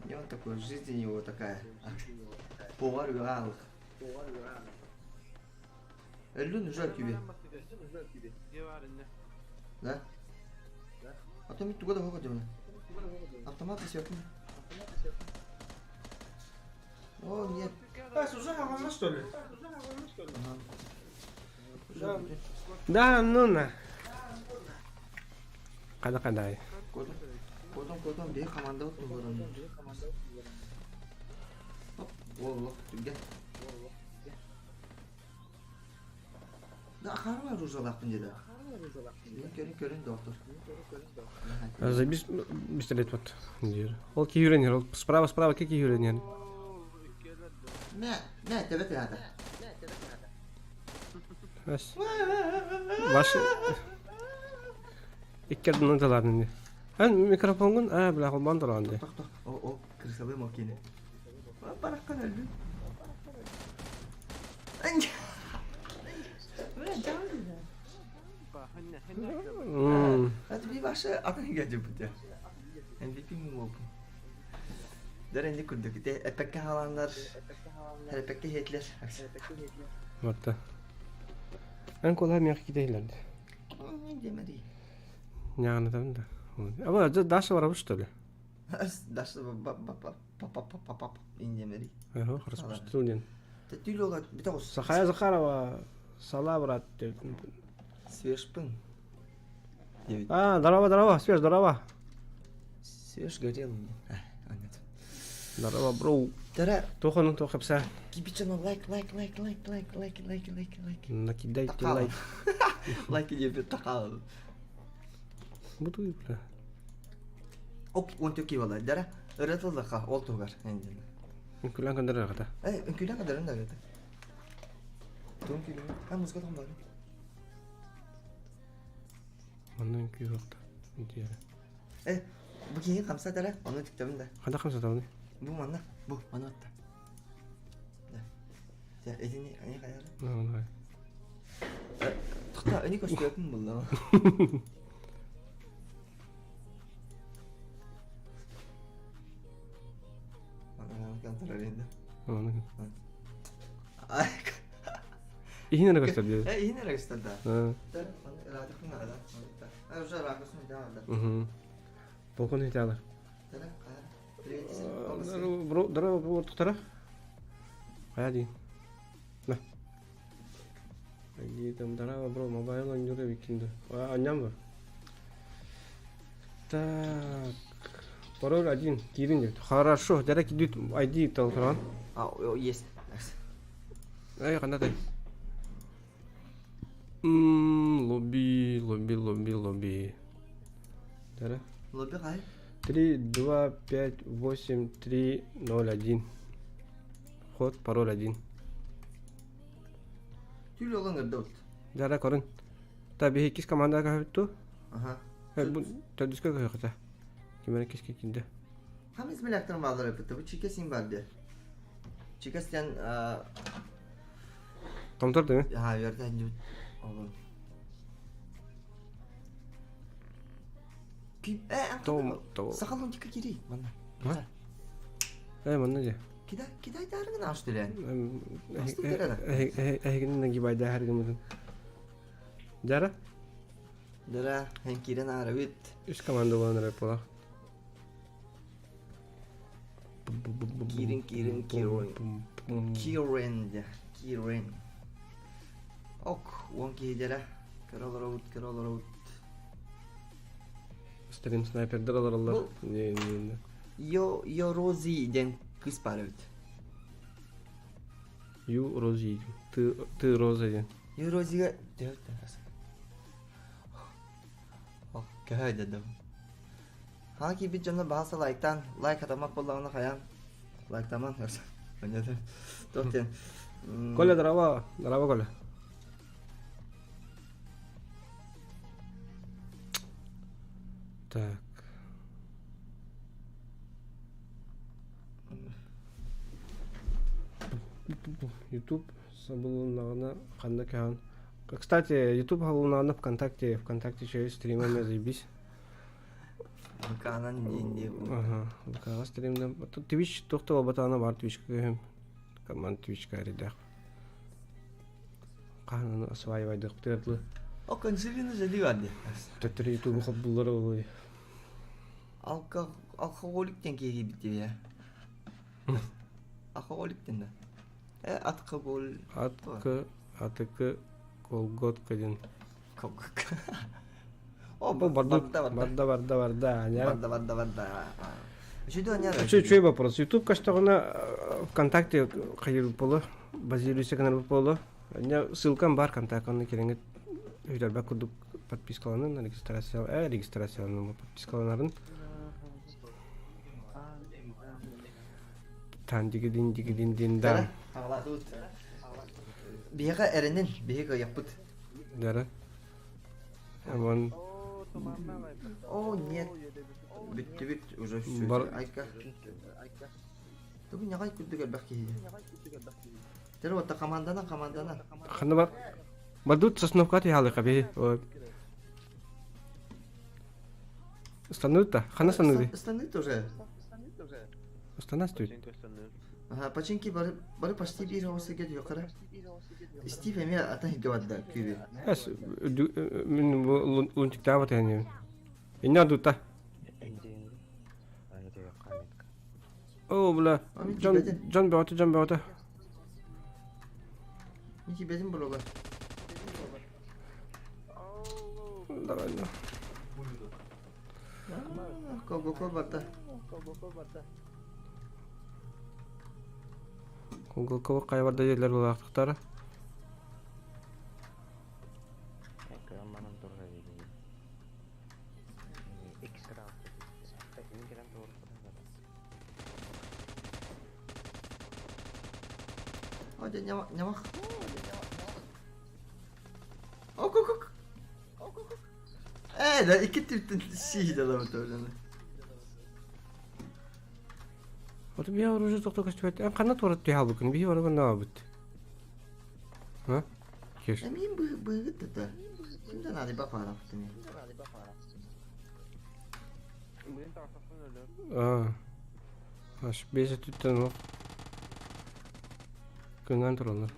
B: И он такой, жизнь у него такая. Повар гал. Эллун уже кюби. Да? А то мы туда выходим. Автомат все. О, нет.
C: Уже нормально, что ли?
A: Да, ну на. Када-кадай.
B: Котом, бей команда вот не Воллах, түгел. Да, қарма ружалақпын деді. Көрін доктор.
A: Забис пистолет вот. Ол киюренер, ол справа как киюренер.
B: Мә, төбет рада.
A: Ваши иккерден ынталарын. Микрофонгун, бля, ол бандыран.
B: Тоқ. О, крысовый макине. Бараққан әлбі. Это bir başa atın geldi bu da. MVP mi bu? Deren kurduk. De epek halanlar. Her epek hetler.
A: Hatta. En kolay mı giderlerdi?
B: Demedi.
A: Yani tamam da. Ama daş var что ли?
B: Daş pap indemedi.
A: Ага, хорошо, студент.
B: Ты тюлога битос.
A: Сахая Захарова сала брат.
B: Свежпын.
A: Здорово, свеж, здорово.
B: Свеж горел. Понятно.
A: Здорово, бро.
B: Тара.
A: Тоха пса.
B: Кипичано лайк.
A: Накидайте лайк.
B: Лайк тебе такал.
A: Буду бля.
B: Ок, он тюки вала. Дара. Ыратылдыка, ол тугар.
A: Күлән көндөрө ката.
B: Үnküden kadarın da gata. Don kilo. Ha muzga tam var.
A: Ondan kü yoktu. Diye.
B: Bu kiyi kamsa dara. Onu tiktabında.
A: Kanda kamsa tamam.
B: Bu mana. Bu mana hatta. Ya elini ani kayar.
A: Vallahi.
B: Tıkta ani koşuyordun mu lan?
A: İyi ne gösteriyor?
B: İyi ne gösterdi?
A: Ha. Balkon hitalar. Bro, tuhtara. Kaya di. Nah. Lagi tentara bro, mobile lanjut bikin tuh. Wah, anyam bro. Так. Пароль один. Кирин. Хорошо. Дара кидит ID толтран.
B: Есть.
A: Ай, кандай. Лобби. Дара.
B: Лобби қай?
A: 3258301. Ход, пароль 1.
B: Түл олың өрді ұлт.
A: Дара көрін. Таби хекис команда кәфітту.
B: Аха.
A: Төдіска кәфіқта. Кемені кеске кенде.
B: Ham ismi laktırım bağlar yapıttı. Bu çike sim vardı. Çike sen
A: Tomtor değil mi?
B: ha verdi hangi oğlum. Kim?
A: Tamam.
B: Sakalın çike giri bana.
A: Ha? Mana aja.
B: Kita darın açtı lan.
A: Ehginin lagi bayda her gün. Jara?
B: Dara hankiren arabit.
A: Üst komando olanlar pola.
B: Kirin. Kirin. Ok, wonki jara. Karalar out.
A: Stream sniper'dir alırlar.
B: Yo Rosie den kız paraydı.
A: Yu Rosie. Tı Rosie.
B: Yo Rosie'ga dört tanesi. Oh, köy dedim. Hangi bir canlı bahsa like atamak bollarını kayan. Like tamam yoksa. Bence de. Dörtten.
A: Коля, дрова Коля. Так. YouTube сабылынағына қанда кән. Кстати, YouTube халынағына ВКонтакте через стримами заебись.
B: Kanal не.
A: Ага, ВК стримда. Twitch тоқтала батана бар Twitch көйім. Команд Twitch кәрідәқ. Қананы осваивайдық тәрді.
B: O konsolini zedi vardı.
A: Төттірі YouTube қабылдары олай.
B: Alkoholikten kegi bitti ya. Alkoholikten de. Alkohol.
A: Атықы колготка ден.
B: О,
A: Барда. Чүй вопрос. YouTube каштағына ВКонтакте қайыр болы, базируйся канал болы. Ссылкам бар контактаны кереңет. Өйдербәк күрдік подпискаланын, регистрацияланын подпискаланарын. Дигидин да.
B: Бияға әрінен, бияға яппыт.
A: Дәрі. Аман.
B: О, нет. Бит, уже все. Айка. Тугу нягай күрдік әлбәк кейді. Тәрі отта командана.
A: Қанды бар. Бардут Сосновка тихалы қабе. Станут та? Қана стануды?
B: Станут уже.
A: Стана стоит.
B: Ага, починки бары почти bir olsa gel yukarı. Steve mi atan hiddewadda kübü.
A: Әс, мен лунтикта вот yani. İnne dutta. О, бля. Жан беота.
B: Ники безим блога.
A: Давай.
B: Кого бата.
A: Кого кайбарда жерлер булактыктары.
B: Hadi nyamak. Ok. Da iki tüpten şey de adamı törden.
A: Вот я уже только костюм. А канат ворот тял букин. Би ворот на абут. Ha? Кеш.
B: Emin bu gitti. Şimdi hadi bak para yaptın. Аш безе түттен ок. Күнгөн туралар.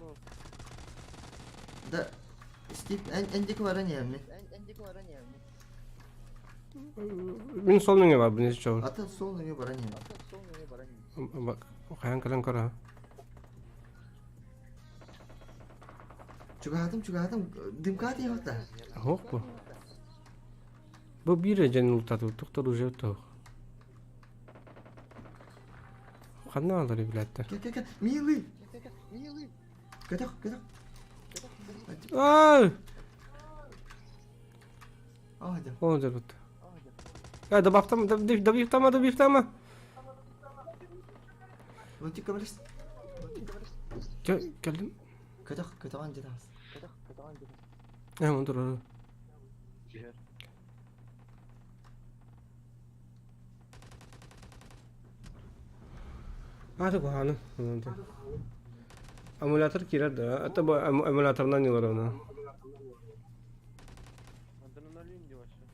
B: Da Steve endiki var ne yani?
A: Мен солныңа бар, бинес чогу.
B: Ata sol ne var ne?
A: Бак, каян калан кара.
B: Чугаdım. Дымкаты yaptı.
A: Ок бу. Бу бире жен ултату, токтор уже то. Ханна алар билетти.
B: Gel. Милый. Кадак.
A: Ай!
B: Hadi.
A: О, жарбат. Добавтама, добавтама.
B: Lojik kameras.
A: Geldim.
B: Kötü anca da.
A: Dur. Hadi kuhanı. Emulator kirar da. Hatta bu emulatordan yıllar ona.
D: Adrenalin yavaşça.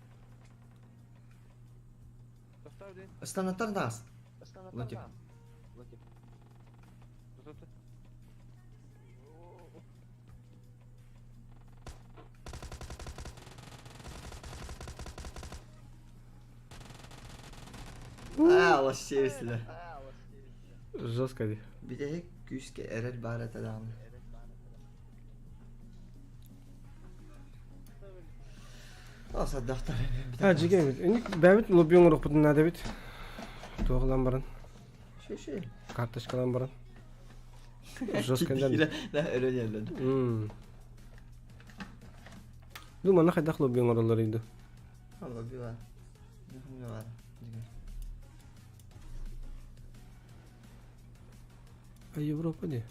D: Dostlar değil.
B: Stanatlar da az. Lojik.
D: Dostlar.
B: Вообще сюда.
A: Жестко.
B: Bir de hek küske erel baharat adam. Olsa doktor.
A: Ha jigem. Бәбит лоббиң урып бутун Дәбит. Тоғлан баран.
B: Şey.
A: Карточкалан баран. Жесткадан.
B: Da öyle yerler.
A: Думана кайдак лоббиң оралар иде.
B: Allah bir var. Ne var?
A: А Европа де?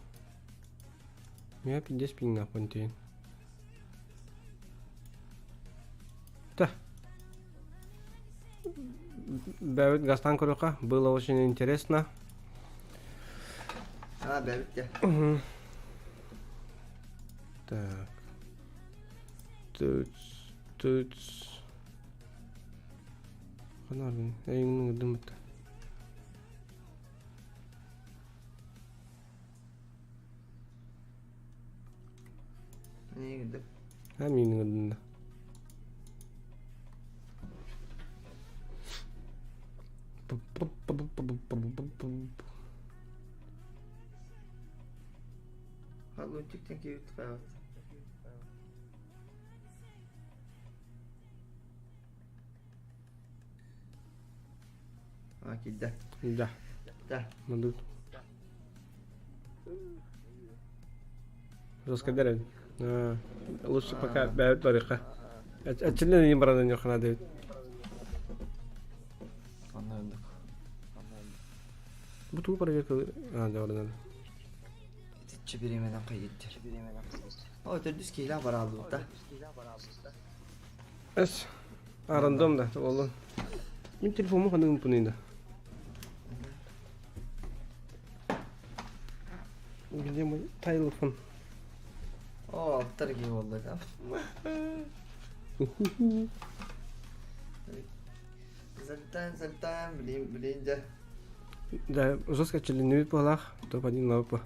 A: Меня 50 пинг на понтейн. Да. Бәбит Гастан Курука. Было очень интересно.
B: Бәбит ya.
A: Так. Тут. Канарбин. Эйңнің үдімітті.
B: Ne gidiyor?
A: Ha менің үдімді.
B: Lojikten ki yutfa. Киде.
A: Да.
B: Да.
A: Надут. Раскадерен. Лучше пока бәбит бариқа. Әчілден ең барадан жоқына Дәбит.
B: Anladık.
A: Bu tuğ проверка. Да, oradan.
B: Çibiremeden kaydettir. O ötürdüz ki ilah var aldı da.
A: Es. Arandom da oğlum. Benim telefonumu kandım bunun da. Где мой телефон?
B: O altlar gibi oldu da. Zaltan bileyince.
A: Да, жестко членовый полах, то один лапа.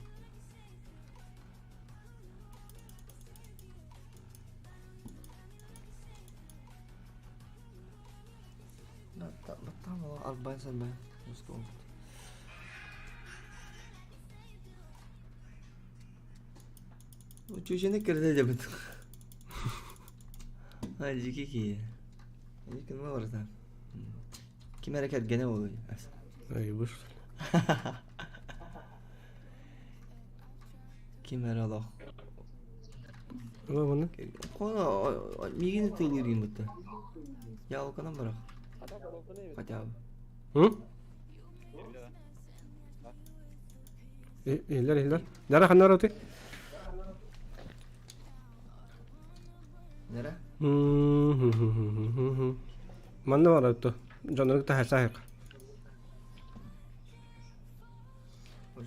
B: Tamam Albanya sen ben. Nasıl oldu? Bu çocuğa ne kırdı acaba? Hadi ki. İlk ne var da? Kim hareket gene oluyor?
A: Ай, буш.
B: Kim her Allah?
A: Ала bunu.
B: Kona migini tığılır gibi bu. Ya o kadar bırak. Hadi abi.
A: Hı? İller. Nara kanlar otu?
B: Nere?
A: Manda var otu. Canlılık da her sahip.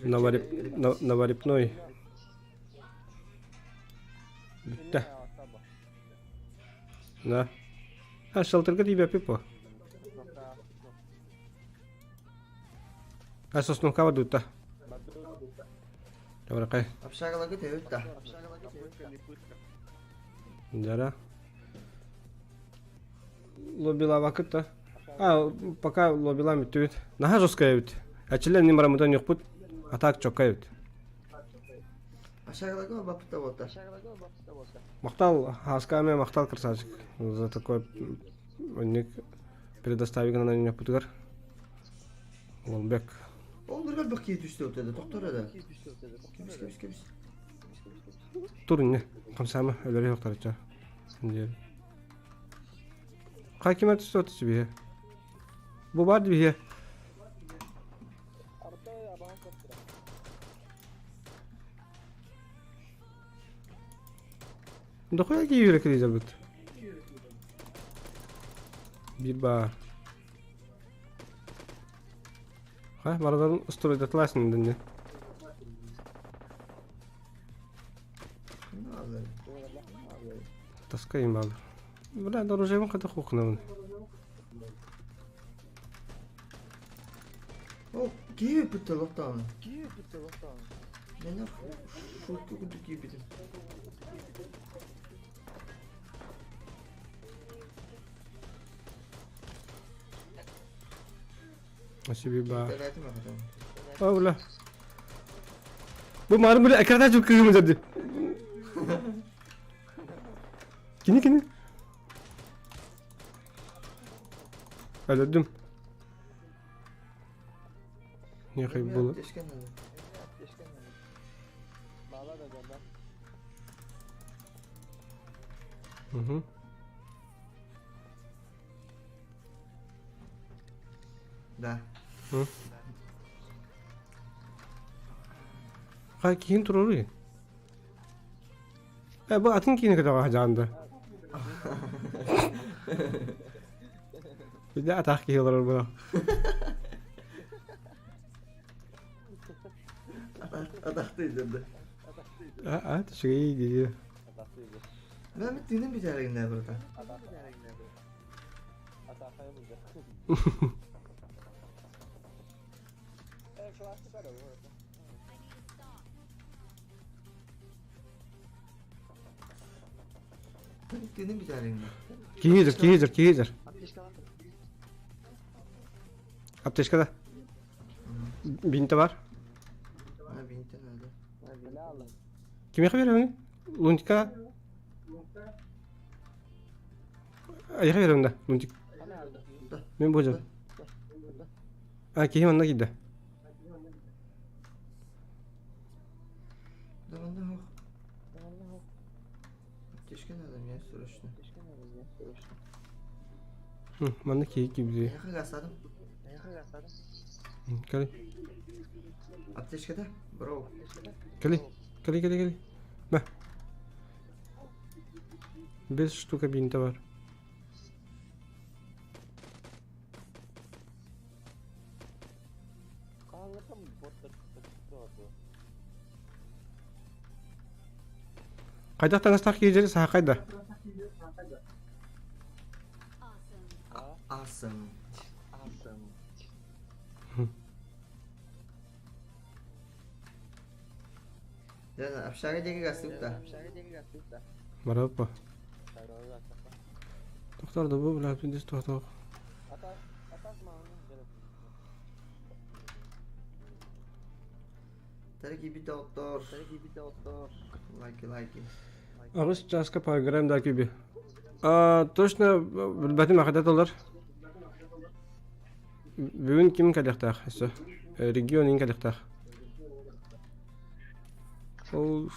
A: Наварипной. Да. Да. А шелтерга тебя пипо. А соснука вадута. Добре, кай.
B: Apşagalı git evet da.
A: Дара. Лобила вакытта. А, пока лобила митүт. Наха жесткая бит. Ачилен нимарамыдан yok bут. Atak çok kayıt.
B: Aşağıda mı bapta botta?
A: Мақтал, хаскаме мақтал красавчик. За такой ник предоставик на меня путгар. Олбек.
B: Olur galiba ki düştü ortada. Doktora da. Kimmiş.
A: Тур не. Камсама өлөр yoqtar ча. Сендер. Hakimet üstü bir. Bu var bir.
E: Arta ya bana kaptıra.
A: Dokuya ki yürek diyeceğim bu. Bir bar. Ha, baradan üstüne atlasın dinle.
B: Ne alır?
A: Таскаем бал. Бля, дороже вам когда хукнул.
B: О, киви пыталатан.
E: Киев bitti bakalım.
B: Меня шутку куда киви.
A: Asibi ba.
B: Terati mı kadar?
A: Oh bля. Bu marım böyle ekrana çok kırmızı dedi. Kini. Öldüm. Ne kayıp bulu.
B: Teşken dedi.
E: Keşke ne? Bağla da gel.
A: Hı.
B: Da.
A: Hı. Kay kihin tururu. Bu atın kini kadar hacanda. Bir de atak kihilir bu.
B: Adaktıydı.
A: Şey diyor.
E: Ataklıydı.
B: Ben bittiğinin bir tane ne burada?
E: Ataklı nereye gidiyor? Atakaya bulacak. Evet, klasik araba orada.
B: Ben bittiğinin bir tane ne?
A: Kihidir.
E: Ateş kalan.
A: Apteşkada. Binte var.
B: Ha binti nerede?
E: Hadi la Allah.
A: Kime veriyor onu? Luntika. Ayağa veriyorum da. Luntik.
E: Ana aldı.
A: Ben bulacağım. Kihim anına gitti.
B: Da bana bak.
E: Allah.
B: Teşken adam ya soruştu.
E: Keşke ne ya? Soruştu.
A: Bana kihik gibi diyor.
B: Yakın gasadım.
E: Ne kadar sarı?
A: Kali.
B: Apteşkede. Bro.
A: Kali. Bah. 5 штука бинта var.
E: Karanlıkta mı botlar çıktı orada?
A: Kayda tanıştak yiyeceğiz sağ kayda.
B: Awesome.
E: Awesome.
B: Yani apşara deki gastık da.
E: Şöyle deli yaptık da.
A: Marapa.
E: Sarılı atakla.
A: Doktor da bu bla pindis doktor.
E: Atak mı onu?
B: Terkibi doktor.
E: Sarı gibi doktor.
B: Like.
A: Ağız çaska program da gibi. Точно bilbatim akıdadılar. Bugün kim kadaktak? Regionin kadaktak. Of.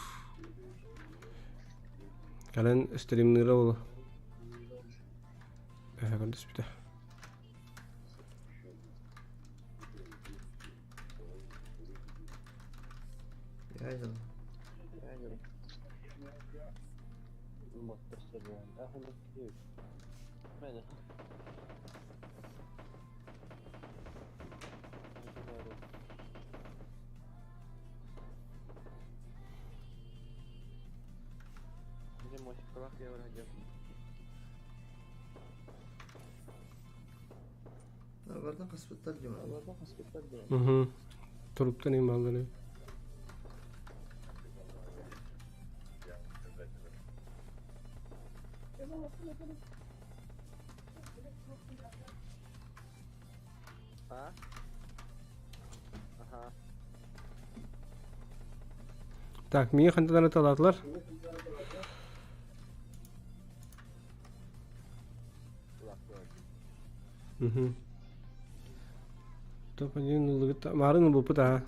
A: Kalian streamleri oldu. Kardeş bir de.
B: Ya canım.
E: Yani. Botlar sarıyor. Ahmet yok. Ben. Bizim moşik kulak diye varacağım.
B: Oradan kasıtlar diyor.
E: Allah'tan hospital diye.
A: Hı. Turuptan imalları.
E: Ha? Aha.
A: Так, мені хантадан аталатылар.
E: Kulak yok.
A: Hı. Топанин улыгыт марын бу пута.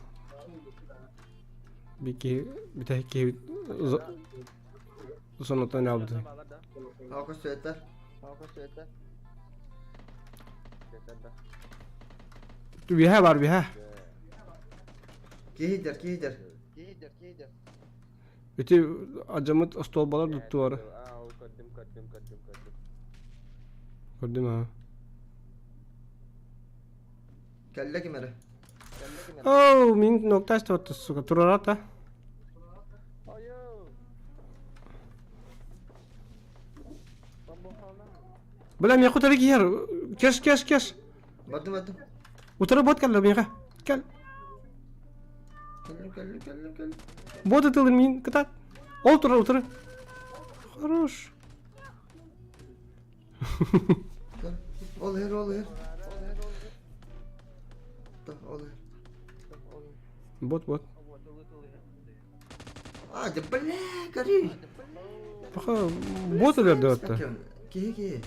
A: Битeki sonottan aldı.
B: Halka söyleter.
E: Halka söyle.
A: Biha var biha.
B: Kihidер.
E: Кейдер.
A: Öte acamıt stolbalar tuttu var.
D: Kaddim.
A: Gördün mü ha?
B: Kelle kimere.
A: Oh, min nokta işte orta suka turarat da. Bilam ya kutari yer. Kes.
B: Badım.
A: Utara bot kal lebih kah. Kal.
B: Kelle.
A: Bot atılır min ketat. Otur. Хорош.
B: Ol her. Ol her.
A: Bot.
B: Hadi bile kari.
A: Baka bot öyle de hatta.
B: Kihi.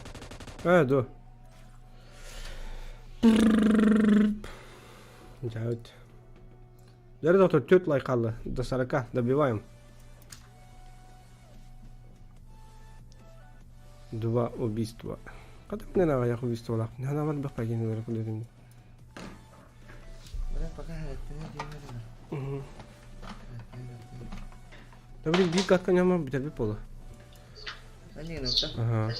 A: Evet o. Cahit. Jadi doktor tut like kaldı. Da saraka da bivayım. Два убийства. Когда мне надо я убийство лак. Не надо мне бахпаги не надо куда-то.
B: Bırak baka hayatını diyemedim.
A: Да блин, биг катка няма битер bir polo.
B: Hani nokta.
A: Ага.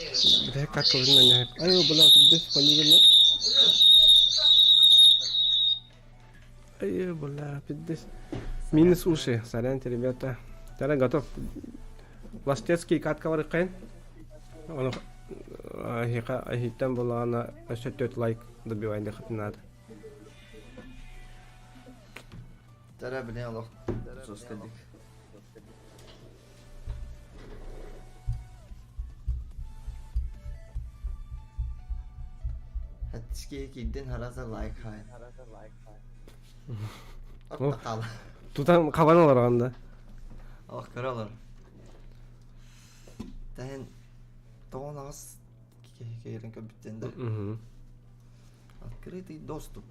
A: Bir катка uzun ne? Ayo bula des pani gel. Ayo bula пиздец. Минус уши. Сорянте, ребята. Тогда готов. Пластецкий катка var кайын. Onu hitten bulana 4 like добиваем de хатнада.
B: Tara bile Allah. Sos kedik. Hatski kiddin haraza like hay. Orta kal.
A: Tutan kavan olur anda.
B: Ah karalar. Tahen Doğan ağız keyren köbüttende. Открытый доступ.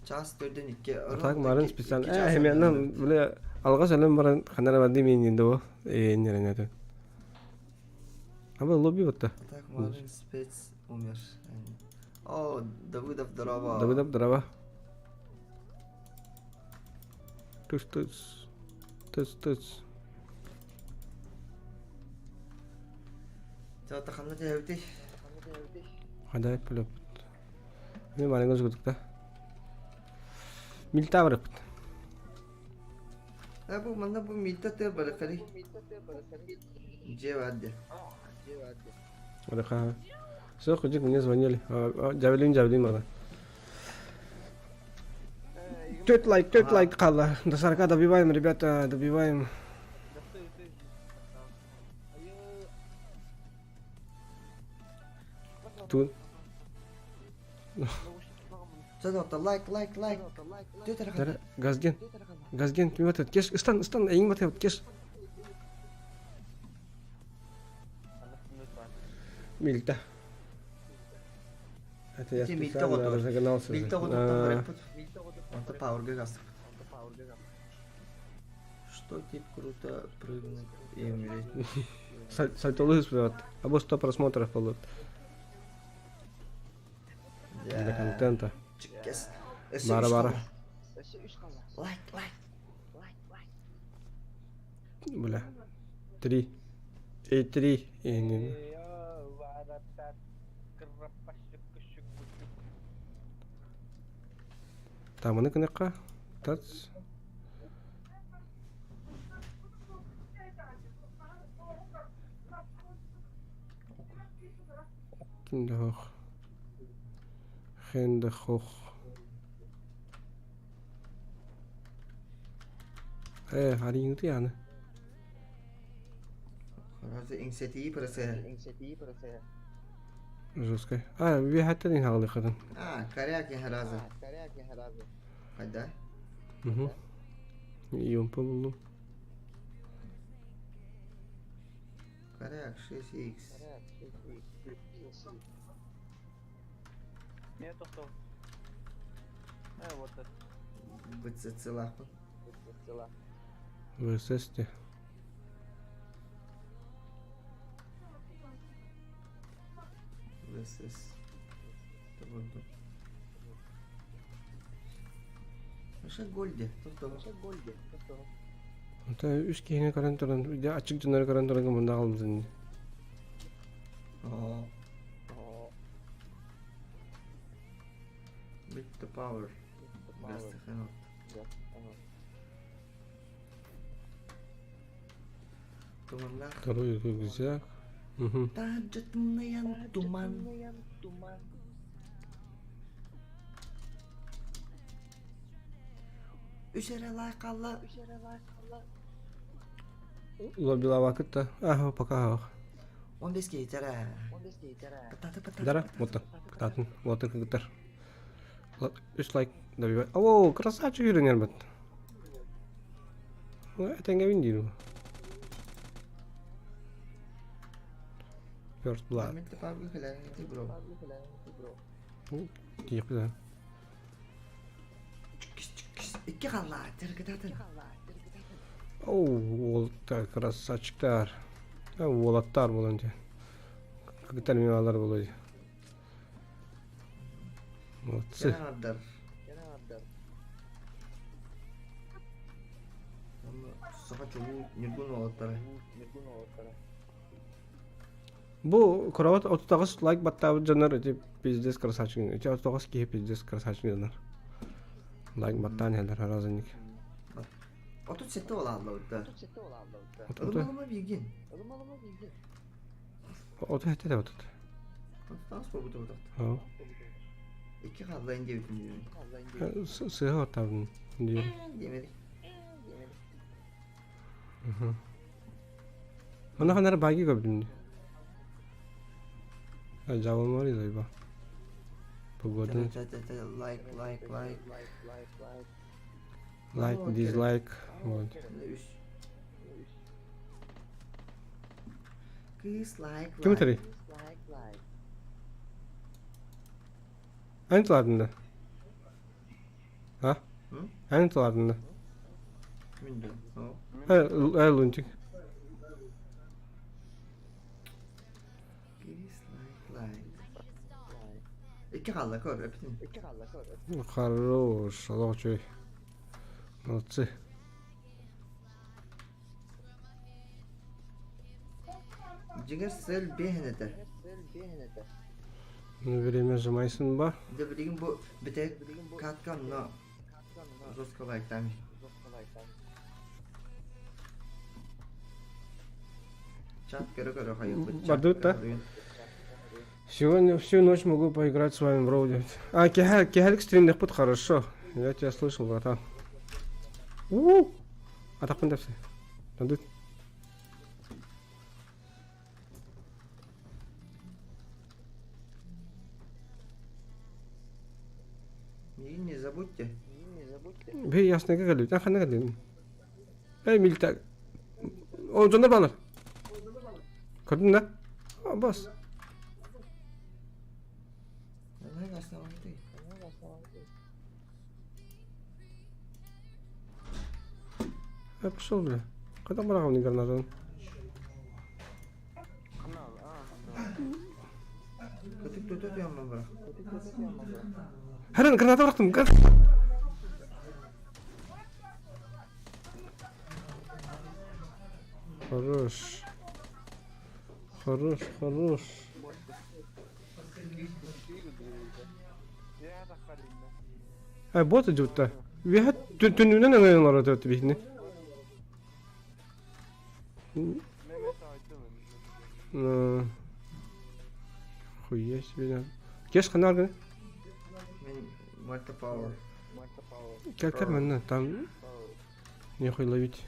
B: Час төрдөн 2.
A: Так марын специально. Hemen böyle alga selam baran kanara bandi min indo o. Неренете. Ama lobby botta.
B: Так марын спец умер. О, Давыдов дрова.
A: Давидов дрова. Тыц.
B: Та таханна девти.
A: Hadi pelop. Ne marangoz guduk da. Milta var.
B: Bu mana bu milta ter barakari. Cevadi.
A: Ada ka. So kujik мне звонили. Javelin mana. Тёт лайк калла. До 40 добиваем, ребята, добиваем. Тут.
B: Задота лайк.
A: Тара газген ты вот кеш стан эйин бат кеш. Милта. Это я специально разогнался.
B: Milta вот он пауэр газ. Что тип круто прыгнуть и умереть.
A: Сальтолы вперед. Або 100 просмотров получит. Для контента. Бара.
B: Лайк.
A: Бля. 3. 3. Таманы кынакка. Тац. Хенде хох. Hari itu ya,
B: Разве инициатива просе?
A: жестко. Bir hatta ne halı kadın.
B: Каряки хараза. Hadi.
A: Yumpa buldum.
B: Каряк 6x.
D: Нет, кто? Вот это.
B: Быцецела.
A: Высости.
B: This is Aşağı golde.
A: Ата үс киһине каран туран, да ачык жоннор каран туран мында калмыз инде.
B: Aa. With the power. Best хэнэ. Туманлах.
A: Второй рюкзак. Угу.
B: Таджатмаян туман. Үшере лайкалла.
A: Лобила вакытта. Ага, пока.
B: 15 кейтера.
A: Дара, вот так. Кытатын, вот так кытар. Үс лайк добивай. О, красавчик үйренер бат. Этеңге бин дейм. First blood.
B: Ahmet'le Pablo falan gitti bro.
A: Тип да.
B: İki kalla. Terkıdatın.
A: Оу, ол так красавчиктар. Олаттар болонча. Кытар мевалар болой. Молодцы.
B: Yanardar. Соха чогу ниргун олаттары.
A: Бу короват 39 лайк баттабы жанар эти пиздец красавчик. Эти 39 ки пиздец красавчик жанар. Лайк баттан хелер разник.
B: Отут сетте ола алла өтті.
A: Отут.
B: Ilmalama bilgin.
A: Отут хете да отут.
B: Отут ağız kobutu otak.
A: Ау.
B: İki kalla ince bütün diyorum.
A: Сыга оттабын. Дие.
B: Yemedik.
A: Мана ханар баги көбдүм. Жабылма бар ида. Погода. Лайк, дизлайк. Вот. Ким тери? Айн туладында. А? Айн туладында.
B: Bilmiyorum.
A: Лунтик.
B: İki kalla kör öptüm.
A: Хорош, лучший. Молодцы.
B: Jigar sel behnede.
A: Время сжимайсын ба?
B: De bilgin bu bitek katkan no. Жестко лайктами. Чат көрө хайыр.
A: Бардут, да? Сегодня всю ночь могу поиграть с вами в роуде. А, кехалик стримдек будет хорошо. Я тебя слышал, братан. А так пындапсы. Бардут.
B: И не забудьте.
A: Бей, ясно, как говорить. Ах, она говорит. Эй, милитар. О, жандар банар. Көрдің да? О, бас.
B: Ne gazetesi var?
A: Пошел, бля. Когда брал не гранату?
B: Kötü kötü diyorum ben bırak.
A: Herhalde granata bıraktım. Хорош. Хорош. Вот идет-то. Вихат тününden anaylar ötüp bihni. Хуя себе. Кеш канал гы?
B: Ben Marta Power.
A: Как мен там не хуй ловить.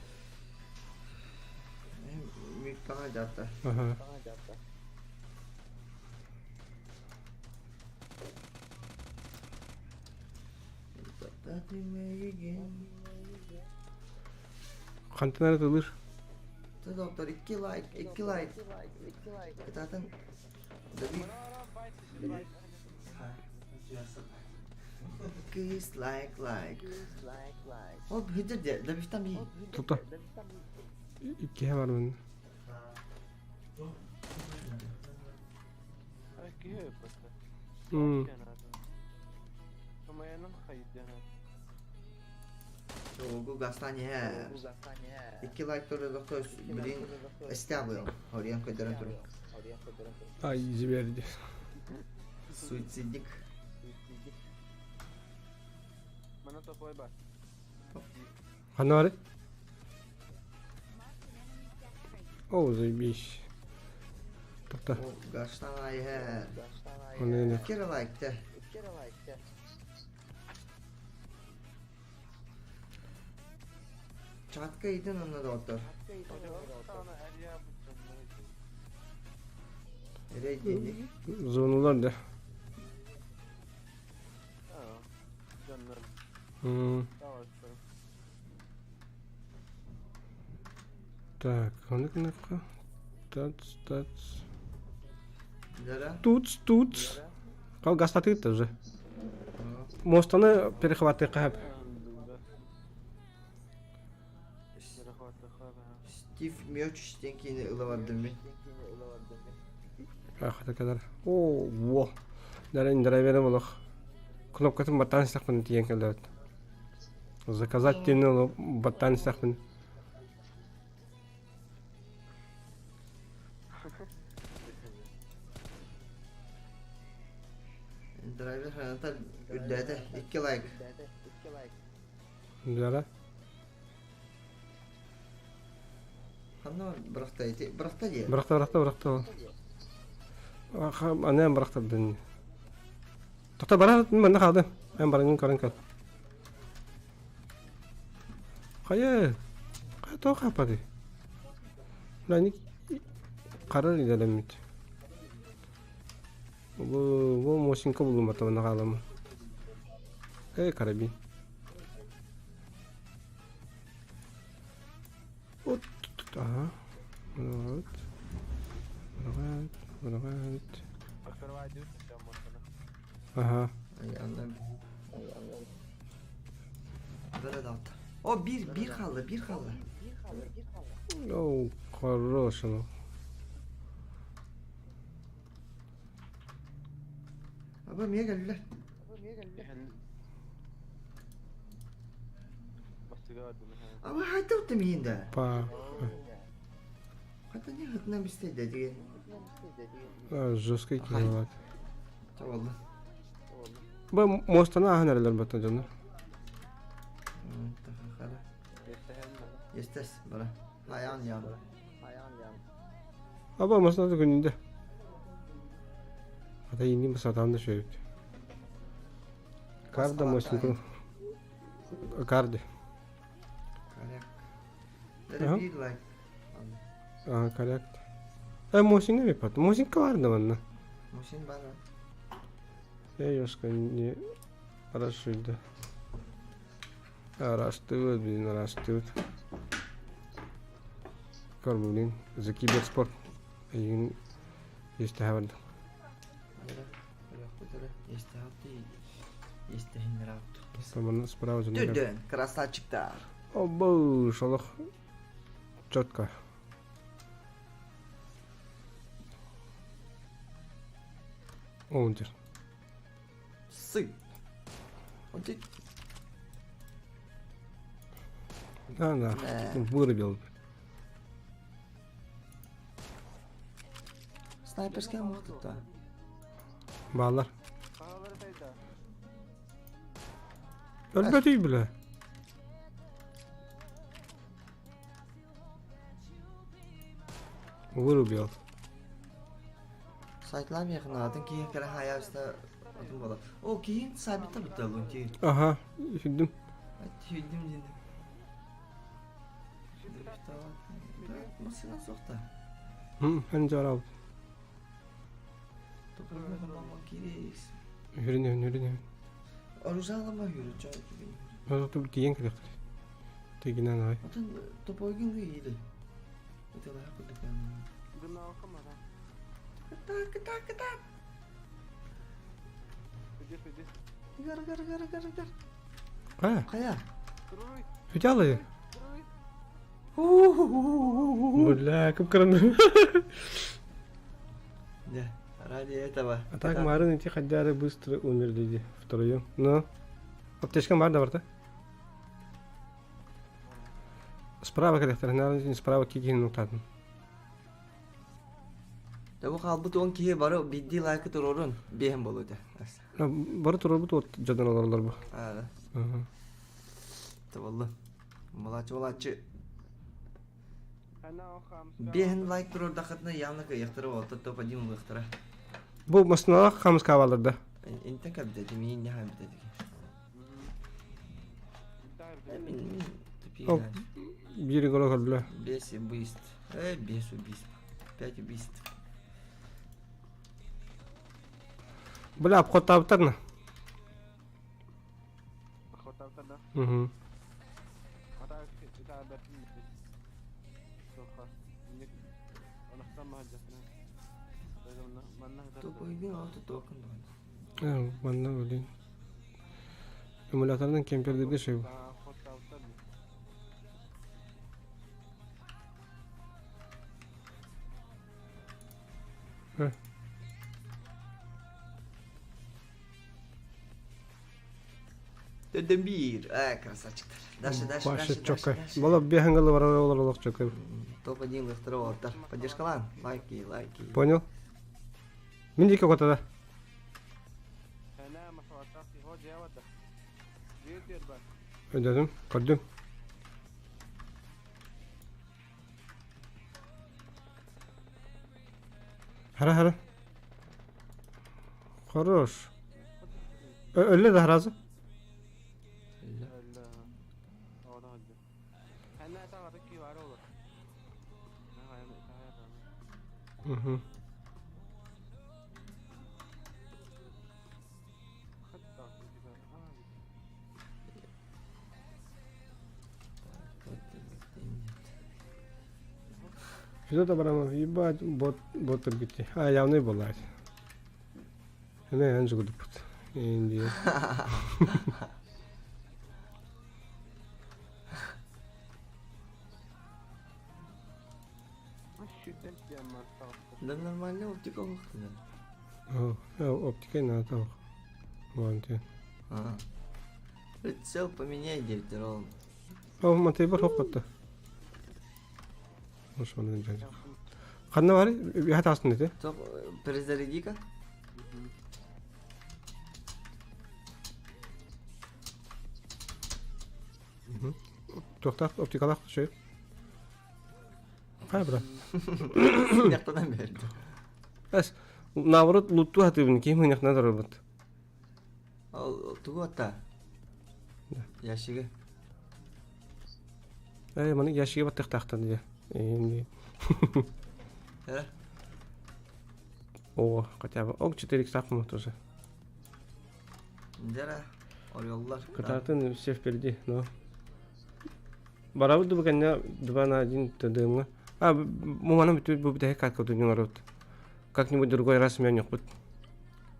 B: Büyük bana catta.
A: Ага. Кантынары тылыр.
B: Doktor 2 like. Zaten Kiss like. O hıdır de, da bir tane bir.
A: Тута. İki var bunun.
E: Amayanın kayıt
B: Çoğu gastane. 2 like sonra doktor bilin estabıyor. Oraya kadar dur.
A: Ay жіберді.
B: Suicidlik.
E: Bana topoy bak.
A: Қаны бар? О, заебись. Тоқта.
B: O gastane he.
A: Оны енді.
B: 2 like de. Çatka idin onu doktor.
E: Sana er yapacağım.
B: Nereye gidiyor?
A: Зонулар да.
E: Canlarım. Savaşlarım.
A: Так, аны кнопка. Тац.
B: Nere?
A: Туц. Қау гаста тыгытты уже. Мостаны перехваты қап.
B: Steve Miocic'ten kini ılavardım ben.
A: Ахата кадар. О, во. Дәрен драйверы болық. Кнопкатын баттан сақпын тиен келдет. Заказать тені баттан сақпын.
B: Driver hayata üddədə 2 like.
A: Дәрі.
B: Hanna bıraktı diye.
A: Бырақта. Аны бырақта бідін. Тоқта бара, мені қалды. Мен барыңын көрін кәл. Қайы тоқ қапады. Ләні қарар иделемейді. Бұл мошинка болу мата мені қаламы. Карабин. Ага. Вот.
E: Akırvay diyorsun sen masana.
A: Ага.
B: Ay anladım. Böyle dağıt. O bir kaldı.
A: О, хорош оно.
B: Abi niye geldiler?
E: Bastıga vardım.
B: Ama hadi ottum yine.
A: Па.
B: Hatta ne hıtına bir şey dedi.
A: Жесткий киловатт.
B: Tamam.
A: Бұл мостаны ағын әрілер бәттен жандар.
B: Yestes bana. Ayağın yan.
A: Аба мостаны да күнінде. Ата енді біз атамды шөйіп. Карда мостинку. Карди.
B: Dedi bir like.
A: Ага, коррект. Мостинга ме пат? Мостинка vardı bana.
B: Musin bana.
A: Ёшка не расширда. Растут, блин, растут. Блин, за киберспорт. Есть хавард. Саман справа же.
B: Düdün, красавчик-то.
A: Оба, шалах. Четко. Онтер.
B: Сы. Окей.
A: Да, вырубил.
B: Снайперская мохта.
A: Баллар.
E: Kanaları feyda.
A: Ölmedi bile. Вырубил.
B: Saytlar yakınladın ki kere hayal işte adım bala. O ki sabitte tutalım ki.
A: Ага, фильдим.
B: Hadi hüdüm dedim. Masına sokta.
A: Ханжар ал.
B: Toparlama kiris.
A: Yürüne.
B: Aruzalama yürü çay gibi.
A: Azıcık diyen kadar. Teginen ay.
B: Atın topoygin iyiydi. Italah aku dekan.
E: Gına okamadan.
B: Kıtar.
E: Fıdır.
B: Gar.
A: Ha,
B: Kaya.
E: Duruy.
A: взяли. Бля, кыпкырын.
B: Да, ради этого.
A: А так Марын эти ходяры быстро умерли втроем. Но Аптечкам бар да барда. Справа кадактар, наверное, справа кигин нуктадым.
B: Да бу халбут он кие бары бидди лайкы турурун бехем болуйда.
A: Бары турар бут от жадан аларлар бу.
B: А, tavallı. Молачы. Бехен лайк турur дақытны явно кыяқтыры олты топ один лықтыра.
A: Бу масналар хамыз каваларда.
B: Интен кабдеди, мен не кабдеди.
A: Оп. Бири гол калдыла.
B: 5 убийств. 5 убийств. 5 убийств.
A: Бля, обход таптарна.
E: Охота да.
A: Угу.
E: Ата kita ada di sofa. Ini anak sama aja. Mana
B: Топ ойдың алты тоқын да.
A: Манда өлейін. Эмулятордан кемпердерде şey bu.
E: Охота да.
B: Döndüm bir. Красавчиктар. Дальше.
A: Чокай. Бала бехангалы бар олар чокай.
B: Топ один лықтыра олар. Поддержкалан. Лайки.
A: Понял? Мен деке котада.
E: Ana masawata fi ho jawada. Diyor bak.
A: Ödedim. Gördüm. Hara. Хорош. Öyle de razı.
E: Allah. Orada hadi. Ana ta var ki var olur. Ne hayal hayal.
A: Hı.
E: Hatta güzel.
A: Что-то прямо ебать, бот бити. А, явно была. Не, он же гудит. Индия.
E: Şiddet yapmaz.
B: Да нормально оптика лықты да.
A: Оптикой надо. Вон те.
B: Прицел поменяй, директор.
A: Матей бар хоқпатта. Может, он не Қанна бар? Я тасын деді.
B: Тоқ, перезаряди-ка.
A: Тоқтақ, оптикалақ şey. Қай бұра?
B: Синақтадан берді.
A: Әс, наоборот, лутту атыбын, кейін мынақна дұры бұд.
B: Ал, туғы атта. Яшығы.
A: Мұны яшығы баттық тақтан деді. Енді.
B: Әр?
A: О, хотя бы. Ок, 4х тақым тоже.
B: Дәрі. Ореллар.
A: Кататын все впереди, но... Барабыды бұғанна 2 на 1 тадымға. А, мумана бітіп бұбіде как өтінен арут. Как-нибудь другой раз мен yok бұд.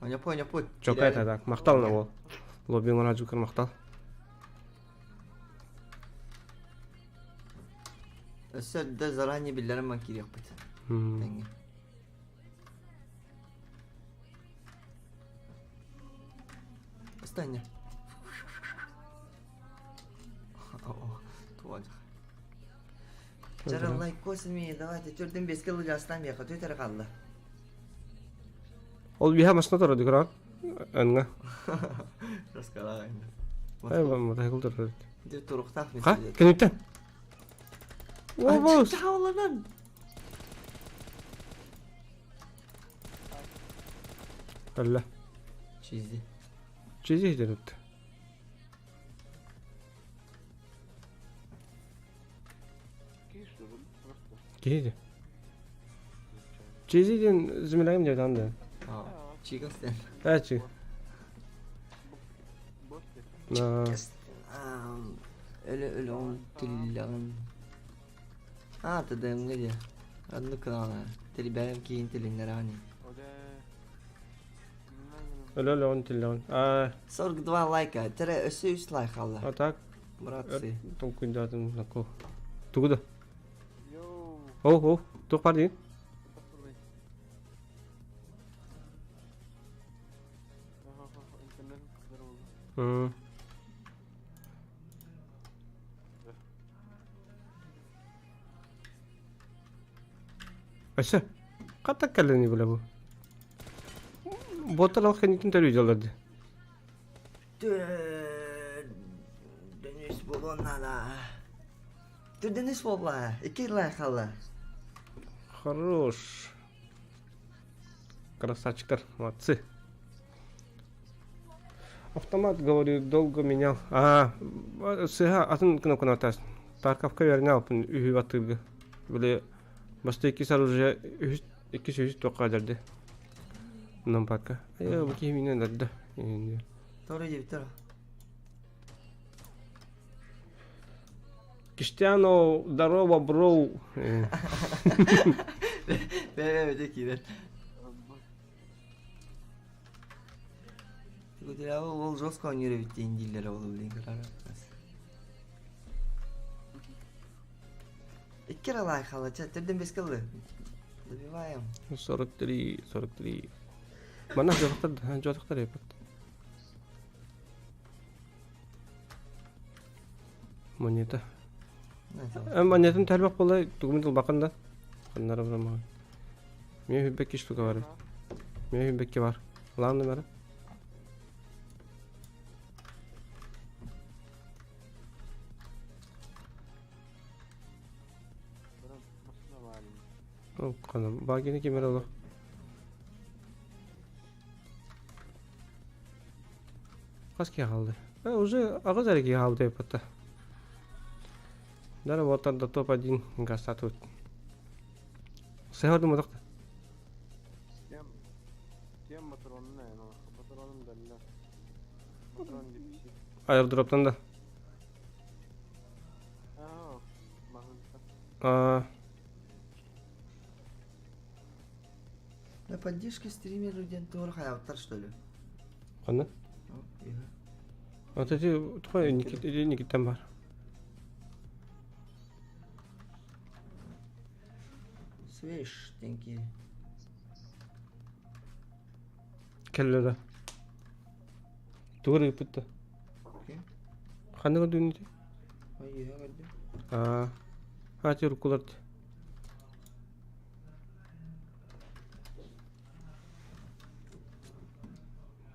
B: Оняпой.
A: Чокай тадак, мақтал на ол. Лоббин ona жүкір мақтал.
B: Өсірді заранее білдерім мен керек бұд. Остання. Туғадық. Жары лайк қосылмей, давайте түрдің 5 кілі жастан беқі төтері қалды.
A: Ол биха масына тұрады көрі әнға.
B: Раскарағайын.
A: Мұтай қыл тұрады.
B: Де тұрықтақ мен
A: Қа? Кәнеттен?
B: Обоз! Тағалынан!
A: Әлі.
B: Чизді.
A: Чези еден өтті. Кейді. Чези еден зімеләгім деп танды.
B: Чигастен.
A: Әчі.
B: Ölü on tillağın. Tadım ne diye. Adını kılana. Teli benim kiyin tilinler hani.
A: Öyle on tilağın.
B: Sorg 2 like. Tere ösü 3 like Allah.
A: Атак.
B: Muratsı.
A: Том куйдатын нако. Тугуда. Оу, тук бар дейін. Ayşe. Katak kelleni bile bu. Botlar alırken itin terörü alırdı.
B: Deniz bolonala. Deniz bolla. İki lakalı.
A: Хорош. Красавчик, молодцы. Автомат, говорю, долго менял. Сыга атын кнопку натас. Тарковка вернял, үйі атырды. Böyle başta iki sarıcıya iki sözü tokadardı. Nampakka. Ya bu kimine nerede?
B: Doğru gibi.
A: Cristiano, здорово, bro.
B: Evet, iyi. Güzel ol Josko oynayır bittiğin dillere olabilir karar. İki kere lakalı. Çatırdım biz kıldı. Добиваем.
A: 43. Mana жолуктар yapat. Монета. Монетаны тәрбек болай, документ бакында. Каннары бурама. Мен хүбекке штука бар. Мен хүбекке бар. Ладно, бара. О, канам. Багины кемер оло. Каски қалды. Уже ағыз әреке қалды епатта. Дара вот до топ-1 гастатут. Сəhərdə mədəqdə.
E: Тем патронун айна. Патронун далла. Патрон жетиши.
A: Airdrop'tan da.
E: Махнута.
B: На поддержке стримеров Дентур Хаявтар, что ли?
A: Қаны? Вот эти, твой Никита бар.
B: Свеж, деньги.
A: Келлері. Туғыр өпітті. Қаны көрді өнеде?
B: Ой, я көрді.
A: Ати рукуларды.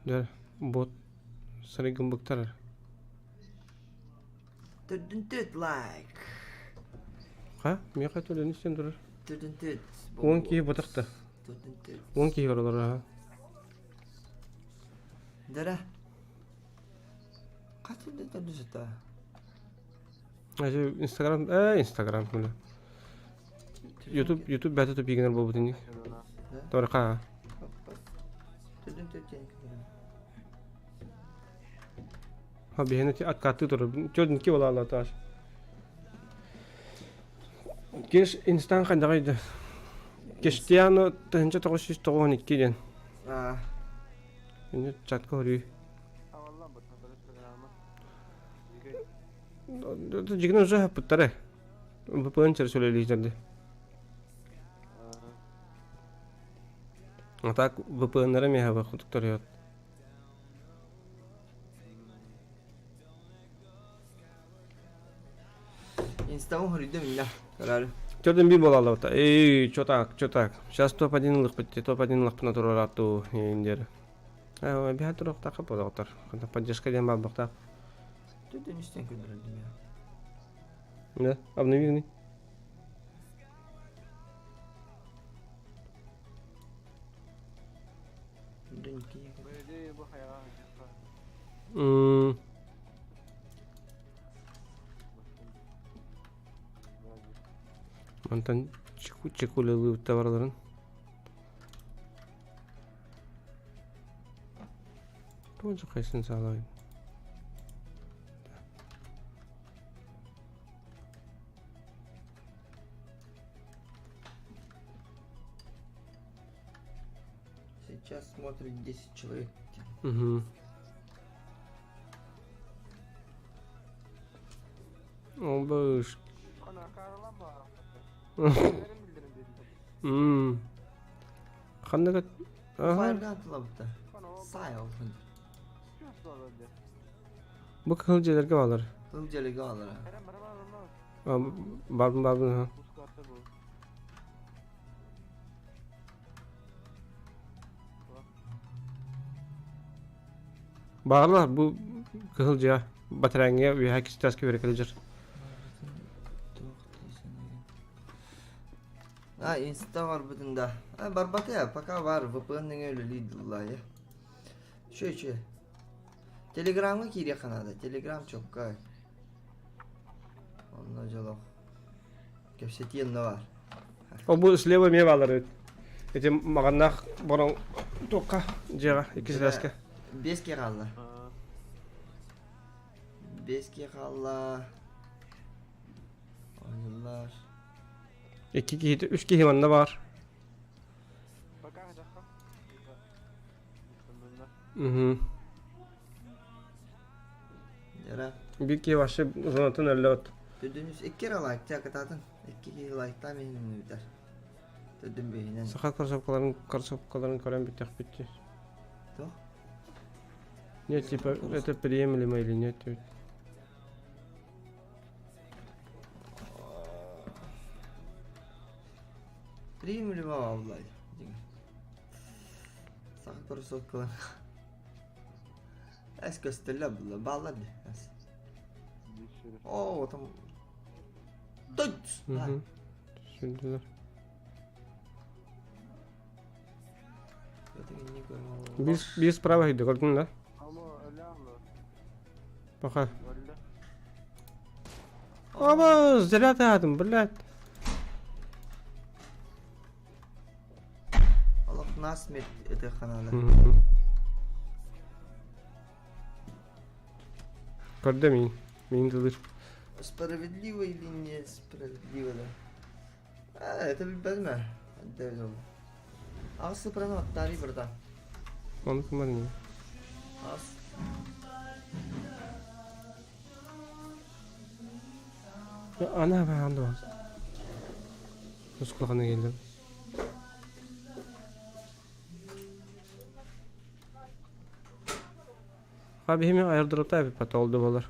A: Дәр, бот. Сарай гымбықтар.
B: Түрдін-түт лайк.
A: Қа? Мен қайты өлі нестен тұрыр?
B: Түрдін-түт.
A: Оң кейі бұтақты.
B: Түрдін-түт.
A: Оң кейі қаралар.
B: Дара. Қатылды түрді жыта?
A: Әже Instagram, Instagram күлі. YouTube бәті түп егінер бол бұтын. Дөрі қа?
B: Түрдін-түт деньги.
A: Бейіні атқатты тұрыр. Чөлдің ке ола алаты аш. Кеш инстан қандағайды. Кештияны тұхынша 992 ден. Енді чатқа өрі. Жігінің ұжы бұттары. Бұпығын чәрі сөйлейлейдерді. Атақ бұпығынлары меға құдықтар ет.
B: Инстаграм хөрүйдө минна. Карары.
A: Чөлдің бір бол алды бұта. Чотак. Сейчас топ-1 лық бітті. Топ-1 лық бұна тұрар атту ендері. Бәй тұрық тақып болды ғытар. Поддержка ден бал бұқтақ.
B: Түрдін үстен көндірілдім я.
A: Да, обновигный.
B: Түрдін кейі.
E: Böyle bu hayal.
A: Антон чекулелы товарларын. Тоже қайсын салайын.
B: Сейчас смотрит 10 человек.
A: Обыш.
E: Ana karalama. Benim bildirim dedim.
A: Қандығы?
B: Файрга атыла бұта.
E: Bana o
B: Сай олсын.
E: nasıl olur diye.
A: Бұл қылжелерге балар.
B: Бұл jelegi alır ha.
E: Kerem bana var.
A: Бабын.
E: Bu skartta bu.
A: Bağırlar bu kıhılca bataranga ve herkes taski verekelecek.
B: Ha Insta var bunda. Ha barbata ya paka var VPN'den öyle lidullah ya. Şu. Telegram'a giriyor kanalda. Telegram çok kay. Ondan jalo. Köpsetiyen de var.
A: O bu sleva meye bağlar. Ete mağannak boron toka jega ikisi taski.
B: 5 kere kaldı.
D: Ha.
B: 5 kere kaldı. Oyunlar.
A: 2 kişi 3 kişi manda var.
E: Bakar jakka. Mükemmel.
A: Mhm.
B: Yara.
A: Bir kişi başı uzanatın öyle ot.
B: Dördünüz 2 kere like çakatatın. 2 kere like'tan benim biter. Dördün beyinen.
A: Sakat karsapkaların kören bitek bitti.
B: Doğru.
A: Ne tipa это приемлемо или нет?
B: Пример vallahi. Sakın korusu kılan. Es gösterler bunu. Bağladı. Oo tam. Tut.
A: Hı hı. Düşündüler. Biz справа gidiyor gördün mü?
E: Ama öyle mi?
A: Bakar.
E: Öyle.
A: Ama zira tadım bilet.
B: Allah nasip et kanalı.
A: Gördü mü? Min dur.
B: Справедливо или несправедливо, да? Это bilmem. Hadi öyle oldu. Ağzı pranı attari burada.
A: Onu kumarım.
B: Ağız.
A: Ya ana ben anda var. Nasıl kulağına geldim? Abi hemen ayırdırıp da bir pata oldu olur.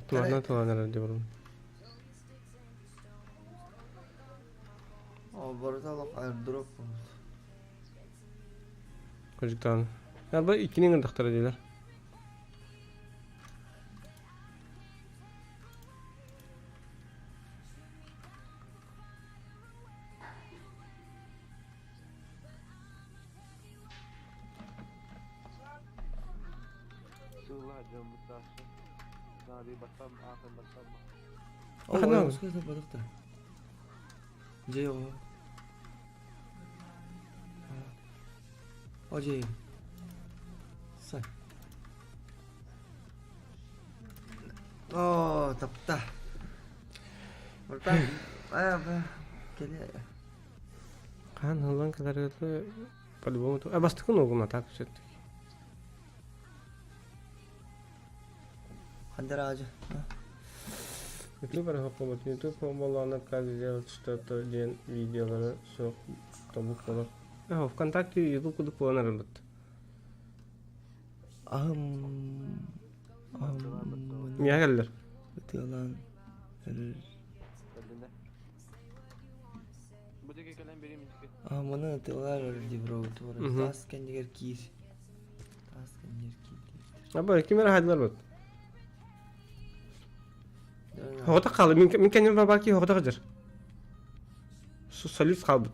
A: Tuvalet herhalde diyorum.
B: O burada bak airdrop oldu.
A: Çocuktan. Ya bu ikinin gırdıkları diyorlar.
E: Sığla canım taşı. Nari batam, afın batam.
A: Ah,
B: O
A: ne
B: başka da balık da. Cey o. O cey. Say. Oo tapta. Burada. Be. Geliyor.
A: Kan hılan kadar götü. По-любому то. А bastık mı okuma tak şey.
B: Hadi ağacı.
A: YouTube para hukumat YouTube pembalanat kali делать что-то день videoları çok tabuk olur. Ah, ВКонтакте YouTube kudu kullanırım bit. Niye geldiler?
B: Yalan.
E: Öyle. Bu da gelen benim için.
B: Bunu atıyorlar öyle bro.
A: Mhm.
B: Tas kendiler kir. Tas kendiler kir.
A: Abi kimler haydiler bit. Hoğda kaldı. Min kendim var belki hoğda kaçır. Su salif kaldı.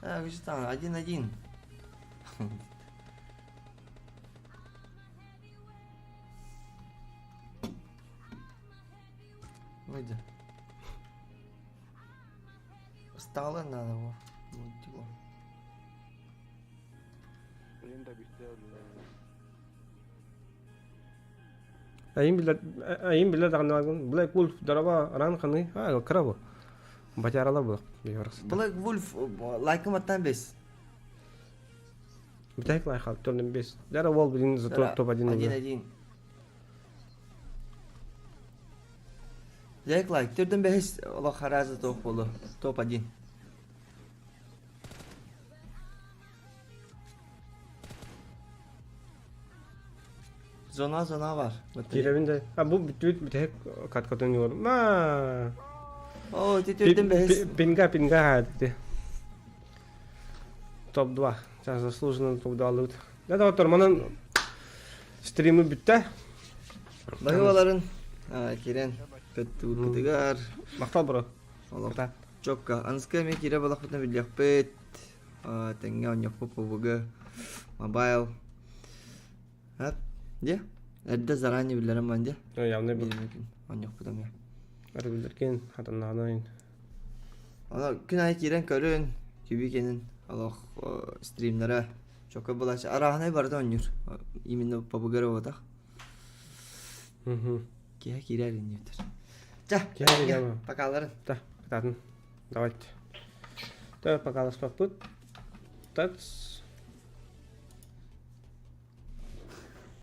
B: А, вы же там, 1-1. Выйди. Стало надо его. Мультику.
E: Benim de bitti öyle.
A: Ayın bile dağınağın. Black Wolf daraba aran kanı. Ha krabo. Bacaralar bu. Biliyoruz.
B: Black Wolf, like'ım atan biz.
A: Bir tek like kaldı. Törnüm biz. Dara wall bilin zato top adin.
B: 1-1. Like, türden behes Allah harazı top bolu. Top 1. Zona var.
A: Kirevinde. Ha bu bir tek kat katın yorum. Ha.
B: О, тетюрден бэс.
A: Пинга хадти. Топ-2. Сейчас заслуженно топ-2 лут. Да, доктор, манан стримы битте.
B: Багываларын кирен көттүгөр.
A: Мактал бро.
B: Олох чокка. Анска ме кире балахтан билякпет. Тенге оньок попуга. Мобайл. Хап. Де? Эдде заранее билерем мен де.
A: Явно бил.
B: Оньок путам я.
A: Арбилеркен хатаннанын.
B: Ана күн ай кирен көрүн. Күбикенин олох стримлere чокка булач. Арахнай барды оньюр. Именно попугара вот. Кия кирерин ютер. Ja, покаларын.
A: Да, потатын. Давайте. Да, пока папут. Так.